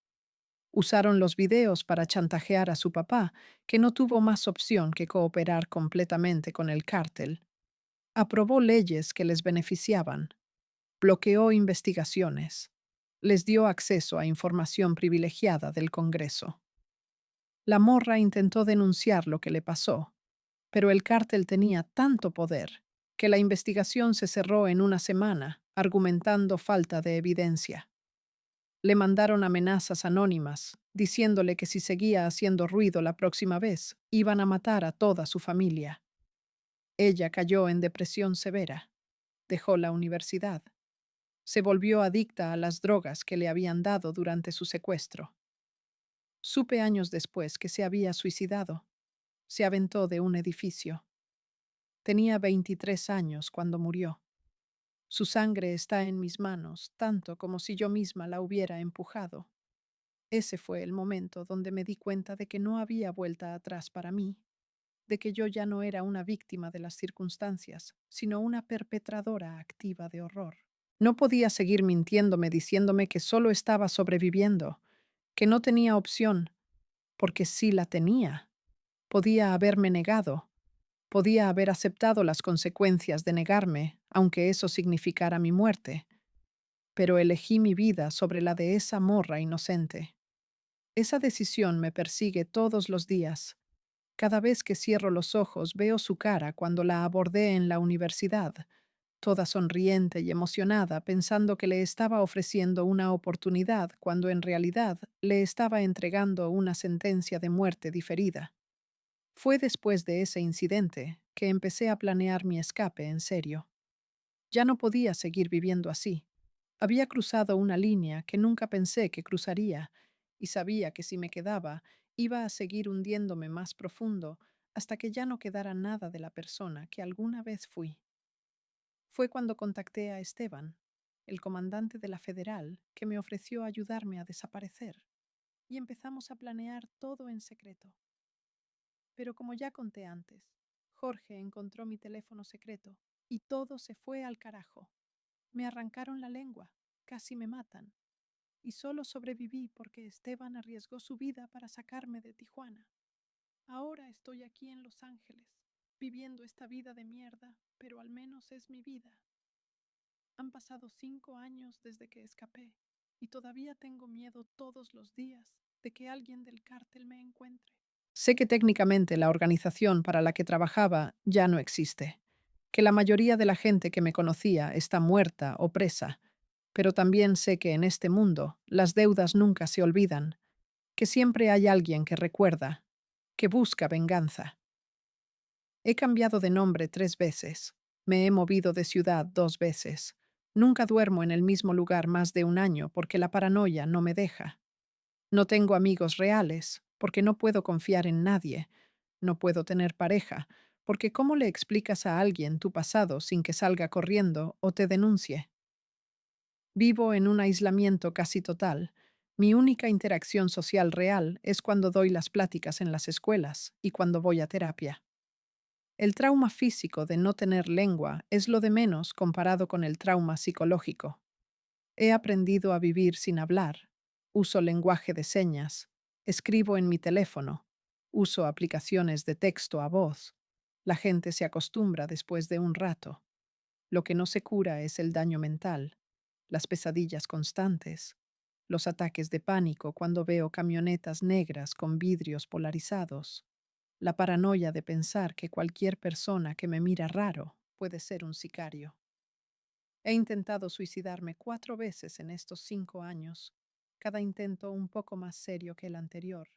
A: Usaron los videos para chantajear a su papá, que no tuvo más opción que cooperar completamente con el cártel. Aprobó leyes que les beneficiaban, bloqueó investigaciones, les dio acceso a información privilegiada del Congreso. La morra intentó denunciar lo que le pasó, pero el cártel tenía tanto poder que la investigación se cerró en una semana, argumentando falta de evidencia. Le mandaron amenazas anónimas, diciéndole que si seguía haciendo ruido la próxima vez, iban a matar a toda su familia. Ella cayó en depresión severa, dejó la universidad, se volvió adicta a las drogas que le habían dado durante su secuestro. Supe años después que se había suicidado. Se aventó de un edificio. Tenía 23 años cuando murió. Su sangre está en mis manos, tanto como si yo misma la hubiera empujado. Ese fue el momento donde me di cuenta de que no había vuelta atrás para mí, de que yo ya no era una víctima de las circunstancias, sino una perpetradora activa de horror. No podía seguir mintiéndome diciéndome que solo estaba sobreviviendo, que no tenía opción, porque sí la tenía. Podía haberme negado, podía haber aceptado las consecuencias de negarme, aunque eso significara mi muerte, pero elegí mi vida sobre la de esa morra inocente. Esa decisión me persigue todos los días. Cada vez que cierro los ojos veo su cara cuando la abordé en la universidad, toda sonriente y emocionada, pensando que le estaba ofreciendo una oportunidad cuando en realidad le estaba entregando una sentencia de muerte diferida. Fue después de ese incidente que empecé a planear mi escape en serio. Ya no podía seguir viviendo así. Había cruzado una línea que nunca pensé que cruzaría, y sabía que si me quedaba, iba a seguir hundiéndome más profundo hasta que ya no quedara nada de la persona que alguna vez fui. Fue cuando contacté a Esteban, el comandante de la Federal, que me ofreció ayudarme a desaparecer, y empezamos a planear todo en secreto. Pero como ya conté antes, Jorge encontró mi teléfono secreto y todo se fue al carajo. Me arrancaron la lengua, casi me matan, y solo sobreviví porque Esteban arriesgó su vida para sacarme de Tijuana. Ahora estoy aquí en Los Ángeles, viviendo esta vida de mierda, pero al menos es mi vida. Han pasado 5 años desde que escapé y todavía tengo miedo todos los días de que alguien del cártel me encuentre. Sé que técnicamente la organización para la que trabajaba ya no existe, que la mayoría de la gente que me conocía está muerta o presa, pero también sé que en este mundo las deudas nunca se olvidan, que siempre hay alguien que recuerda, que busca venganza. He cambiado de nombre 3 veces, me he movido de ciudad 2 veces, nunca duermo en el mismo lugar más de un año porque la paranoia no me deja. No tengo amigos reales porque no puedo confiar en nadie, no puedo tener pareja, porque ¿cómo le explicas a alguien tu pasado sin que salga corriendo o te denuncie? Vivo en un aislamiento casi total. Mi única interacción social real es cuando doy las pláticas en las escuelas y cuando voy a terapia. El trauma físico de no tener lengua es lo de menos comparado con el trauma psicológico. He aprendido a vivir sin hablar. Uso lenguaje de señas. Escribo en mi teléfono. Uso aplicaciones de texto a voz. La gente se acostumbra después de un rato. Lo que no se cura es el daño mental, las pesadillas constantes, los ataques de pánico cuando veo camionetas negras con vidrios polarizados, la paranoia de pensar que cualquier persona que me mira raro puede ser un sicario. He intentado suicidarme 4 veces en estos 5 años, cada intento un poco más serio que el anterior,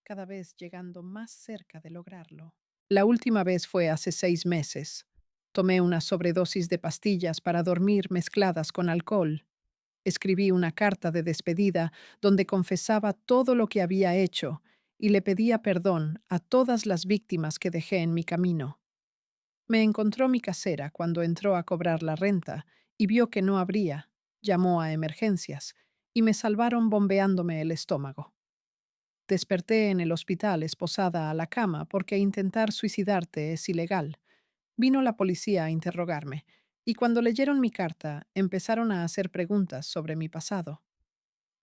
A: cada vez llegando más cerca de lograrlo. La última vez fue hace 6 meses. Tomé una sobredosis de pastillas para dormir mezcladas con alcohol. Escribí una carta de despedida donde confesaba todo lo que había hecho y le pedía perdón a todas las víctimas que dejé en mi camino. Me encontró mi casera cuando entró a cobrar la renta y vio que no abría. Llamó a emergencias y me salvaron bombeándome el estómago. Desperté en el hospital esposada a la cama porque intentar suicidarte es ilegal. Vino la policía a interrogarme y cuando leyeron mi carta empezaron a hacer preguntas sobre mi pasado.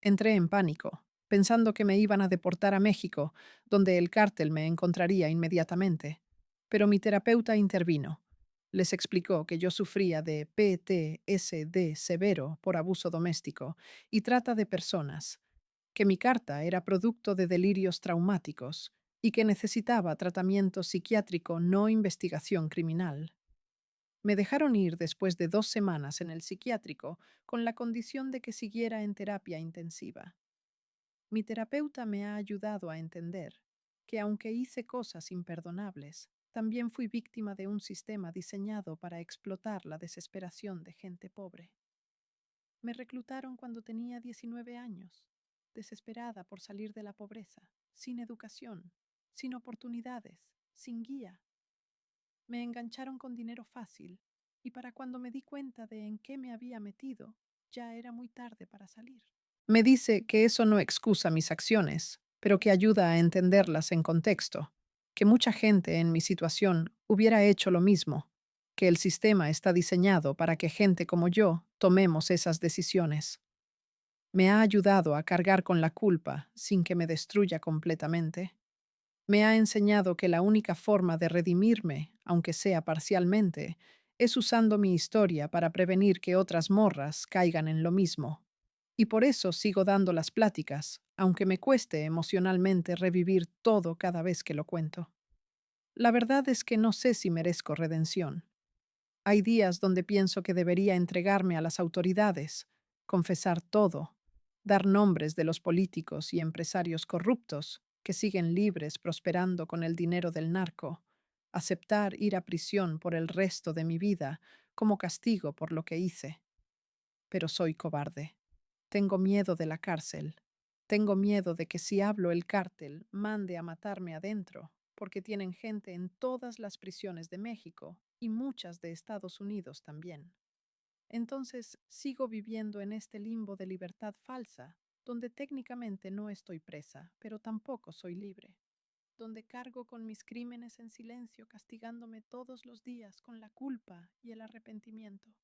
A: Entré en pánico, pensando que me iban a deportar a México, donde el cártel me encontraría inmediatamente. Pero mi terapeuta intervino. Les explicó que yo sufría de PTSD severo por abuso doméstico y trata de personas, que mi carta era producto de delirios traumáticos y que necesitaba tratamiento psiquiátrico, no investigación criminal. Me dejaron ir después de 2 semanas en el psiquiátrico con la condición de que siguiera en terapia intensiva. Mi terapeuta me ha ayudado a entender que aunque hice cosas imperdonables, también fui víctima de un sistema diseñado para explotar la desesperación de gente pobre. Me reclutaron cuando tenía 19 años, desesperada por salir de la pobreza, sin educación, sin oportunidades, sin guía. Me engancharon con dinero fácil y para cuando me di cuenta de en qué me había metido, ya era muy tarde para salir. Me dice que eso no excusa mis acciones, pero que ayuda a entenderlas en contexto, que mucha gente en mi situación hubiera hecho lo mismo, que el sistema está diseñado para que gente como yo tomemos esas decisiones. Me ha ayudado a cargar con la culpa sin que me destruya completamente. Me ha enseñado que la única forma de redimirme, aunque sea parcialmente, es usando mi historia para prevenir que otras morras caigan en lo mismo. Y por eso sigo dando las pláticas, aunque me cueste emocionalmente revivir todo cada vez que lo cuento. La verdad es que no sé si merezco redención. Hay días donde pienso que debería entregarme a las autoridades, confesar todo, dar nombres de los políticos y empresarios corruptos que siguen libres prosperando con el dinero del narco, aceptar ir a prisión por el resto de mi vida como castigo por lo que hice. Pero soy cobarde. Tengo miedo de la cárcel. Tengo miedo de que si hablo el cártel mande a matarme adentro, porque tienen gente en todas las prisiones de México y muchas de Estados Unidos también. Entonces sigo viviendo en este limbo de libertad falsa, donde técnicamente no estoy presa, pero tampoco soy libre, donde cargo con mis crímenes en silencio, castigándome todos los días con la culpa y el arrepentimiento.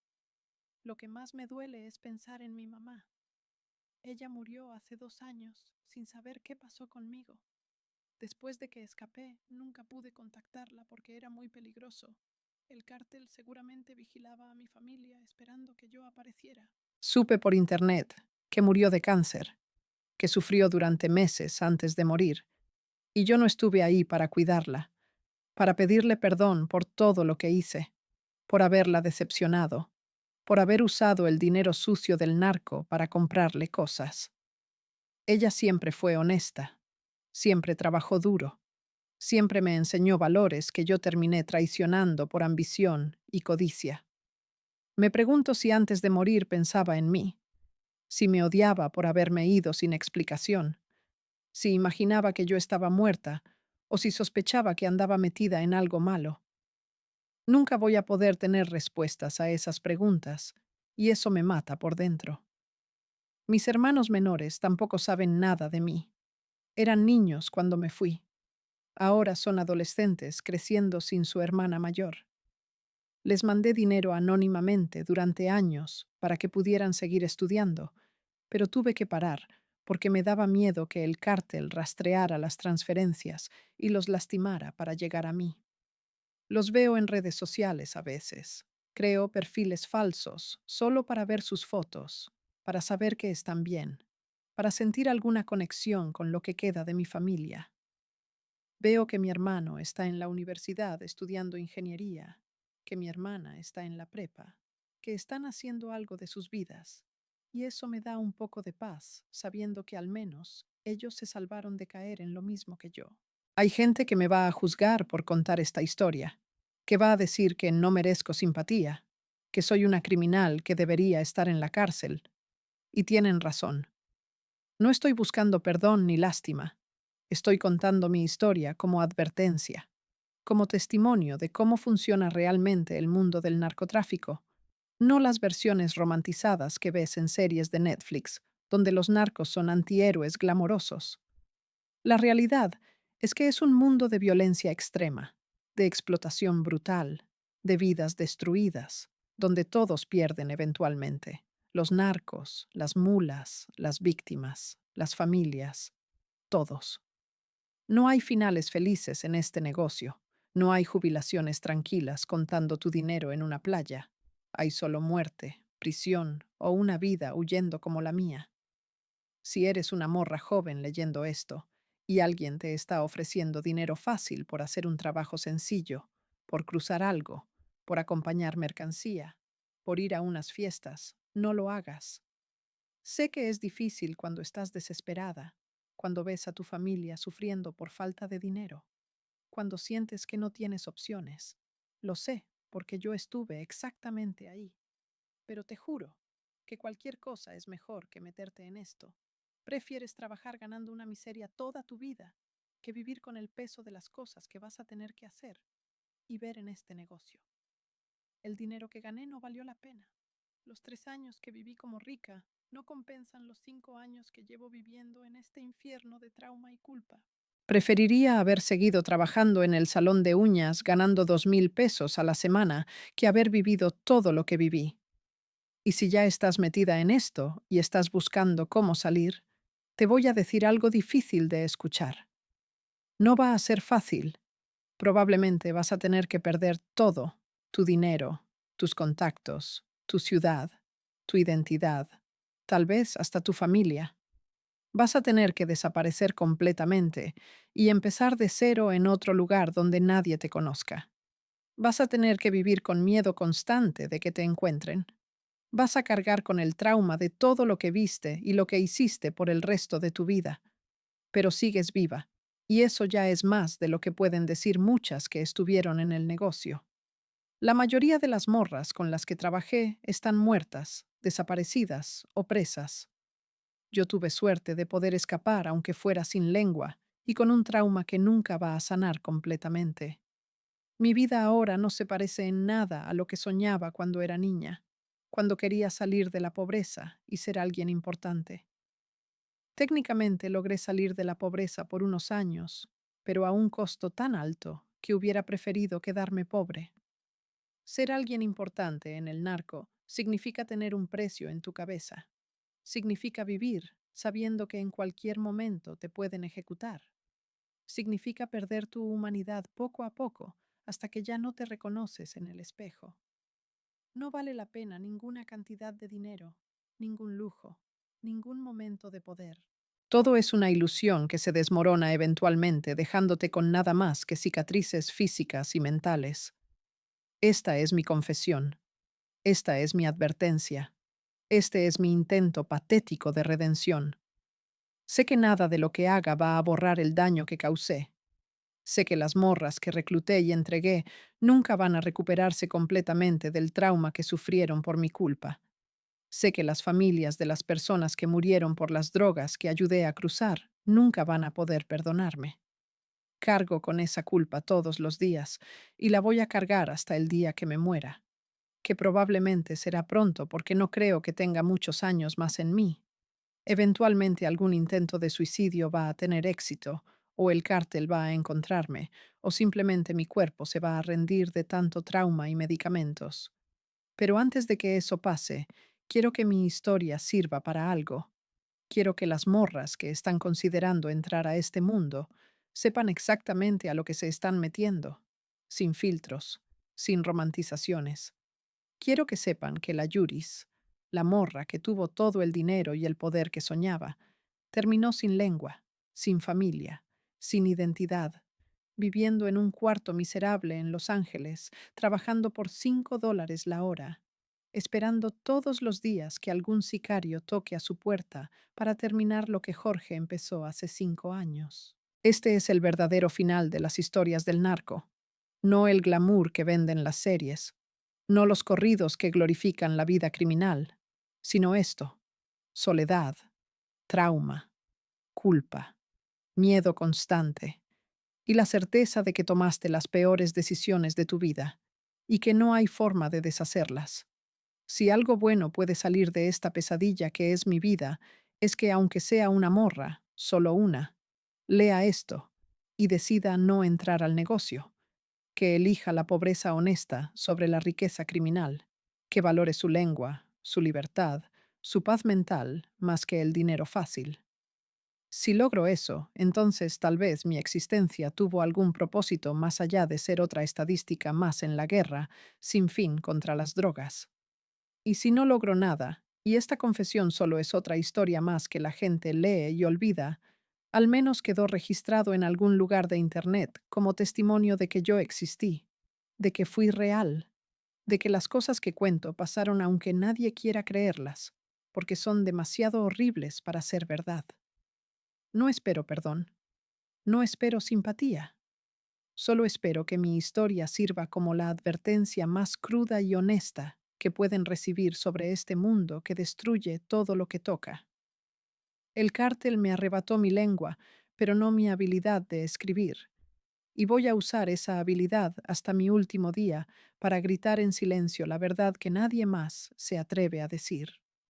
A: Lo que más me duele es pensar en mi mamá. Ella murió hace 2 años, sin saber qué pasó conmigo. Después de que escapé, nunca pude contactarla porque era muy peligroso. El cártel seguramente vigilaba a mi familia esperando que yo apareciera. Supe por internet que murió de cáncer, que sufrió durante meses antes de morir, y yo no estuve ahí para cuidarla, para pedirle perdón por todo lo que hice, por haberla decepcionado, por haber usado el dinero sucio del narco para comprarle cosas. Ella siempre fue honesta, siempre trabajó duro, siempre me enseñó valores que yo terminé traicionando por ambición y codicia. Me pregunto si antes de morir pensaba en mí, si me odiaba por haberme ido sin explicación, si imaginaba que yo estaba muerta o si sospechaba que andaba metida en algo malo. Nunca voy a poder tener respuestas a esas preguntas, y eso me mata por dentro. Mis hermanos menores tampoco saben nada de mí. Eran niños cuando me fui. Ahora son adolescentes creciendo sin su hermana mayor. Les mandé dinero anónimamente durante años para que pudieran seguir estudiando, pero tuve que parar porque me daba miedo que el cártel rastreara las transferencias y los lastimara para llegar a mí. Los veo en redes sociales a veces. Creo perfiles falsos solo para ver sus fotos, para saber que están bien, para sentir alguna conexión con lo que queda de mi familia. Veo que mi hermano está en la universidad estudiando ingeniería, que mi hermana está en la prepa, que están haciendo algo de sus vidas. Y eso me da un poco de paz, sabiendo que al menos ellos se salvaron de caer en lo mismo que yo. Hay gente que me va a juzgar por contar esta historia, que va a decir que no merezco simpatía, que soy una criminal que debería estar en la cárcel. Y tienen razón. No estoy buscando perdón ni lástima. Estoy contando mi historia como advertencia, como testimonio de cómo funciona realmente el mundo del narcotráfico, no las versiones romantizadas que ves en series de Netflix, donde los narcos son antihéroes glamorosos. La realidad es que es un mundo de violencia extrema, de explotación brutal, de vidas destruidas, donde todos pierden eventualmente. Los narcos, las mulas, las víctimas, las familias, todos. No hay finales felices en este negocio. No hay jubilaciones tranquilas contando tu dinero en una playa. Hay solo muerte, prisión o una vida huyendo como la mía. Si eres una morra joven leyendo esto y alguien te está ofreciendo dinero fácil por hacer un trabajo sencillo, por cruzar algo, por acompañar mercancía, por ir a unas fiestas, no lo hagas. Sé que es difícil cuando estás desesperada, cuando ves a tu familia sufriendo por falta de dinero, cuando sientes que no tienes opciones. Lo sé, porque yo estuve exactamente ahí. Pero te juro que cualquier cosa es mejor que meterte en esto. Prefieres trabajar ganando una miseria toda tu vida que vivir con el peso de las cosas que vas a tener que hacer y ver en este negocio. El dinero que gané no valió la pena. Los 3 años que viví como rica no compensan los 5 años que llevo viviendo en este infierno de trauma y culpa. Preferiría haber seguido trabajando en el salón de uñas ganando 2,000 pesos a la semana que haber vivido todo lo que viví. Y si ya estás metida en esto y estás buscando cómo salir, te voy a decir algo difícil de escuchar. No va a ser fácil. Probablemente vas a tener que perder todo, tu dinero, tus contactos, tu ciudad, tu identidad, tal vez hasta tu familia. Vas a tener que desaparecer completamente y empezar de cero en otro lugar donde nadie te conozca. Vas a tener que vivir con miedo constante de que te encuentren. Vas a cargar con el trauma de todo lo que viste y lo que hiciste por el resto de tu vida. Pero sigues viva, y eso ya es más de lo que pueden decir muchas que estuvieron en el negocio. La mayoría de las morras con las que trabajé están muertas, desaparecidas o presas. Yo tuve suerte de poder escapar aunque fuera sin lengua y con un trauma que nunca va a sanar completamente. Mi vida ahora no se parece en nada a lo que soñaba cuando era niña, cuando quería salir de la pobreza y ser alguien importante. Técnicamente logré salir de la pobreza por unos años, pero a un costo tan alto que hubiera preferido quedarme pobre. Ser alguien importante en el narco significa tener un precio en tu cabeza. Significa vivir sabiendo que en cualquier momento te pueden ejecutar. Significa perder tu humanidad poco a poco hasta que ya no te reconoces en el espejo. No vale la pena ninguna cantidad de dinero, ningún lujo, ningún momento de poder. Todo es una ilusión que se desmorona eventualmente dejándote con nada más que cicatrices físicas y mentales. Esta es mi confesión. Esta es mi advertencia. Este es mi intento patético de redención. Sé que nada de lo que haga va a borrar el daño que causé. Sé que las morras que recluté y entregué nunca van a recuperarse completamente del trauma que sufrieron por mi culpa. Sé que las familias de las personas que murieron por las drogas que ayudé a cruzar nunca van a poder perdonarme. Cargo con esa culpa todos los días y la voy a cargar hasta el día que me muera, que probablemente será pronto porque no creo que tenga muchos años más en mí. Eventualmente algún intento de suicidio va a tener éxito, o el cártel va a encontrarme, o simplemente mi cuerpo se va a rendir de tanto trauma y medicamentos. Pero antes de que eso pase, quiero que mi historia sirva para algo. Quiero que las morras que están considerando entrar a este mundo sepan exactamente a lo que se están metiendo. sin filtros, sin romantizaciones. Quiero que sepan que la Yuris, la morra que tuvo todo el dinero y el poder que soñaba, terminó sin lengua, sin familia, sin identidad, viviendo en un cuarto miserable en Los Ángeles, trabajando por $5 la hora, esperando todos los días que algún sicario toque a su puerta para terminar lo que Jorge empezó hace 5 años. Este es el verdadero final de las historias del narco, no el glamour que venden las series, no los corridos que glorifican la vida criminal, sino esto: soledad, trauma, culpa, miedo constante y la certeza de que tomaste las peores decisiones de tu vida y que no hay forma de deshacerlas. Si algo bueno puede salir de esta pesadilla que es mi vida, es que aunque sea una morra, solo una, lea esto y decida no entrar al negocio, que elija la pobreza honesta sobre la riqueza criminal, que valore su lengua, su libertad, su paz mental más que el dinero fácil. Si logro eso, entonces tal vez mi existencia tuvo algún propósito más allá de ser otra estadística más en la guerra sin fin contra las drogas. Y si no logro nada, y esta confesión solo es otra historia más que la gente lee y olvida, al menos quedó registrado en algún lugar de Internet como testimonio de que yo existí, de que fui real, de que las cosas que cuento pasaron aunque nadie quiera creerlas, porque son demasiado horribles para ser verdad. No espero perdón, no espero simpatía, solo espero que mi historia sirva como la advertencia más cruda y honesta que pueden recibir sobre este mundo que destruye todo lo que toca. El cártel me arrebató mi lengua, pero no mi habilidad de escribir, y voy a usar esa habilidad hasta mi último día para gritar en silencio la verdad que nadie más se atreve a decir.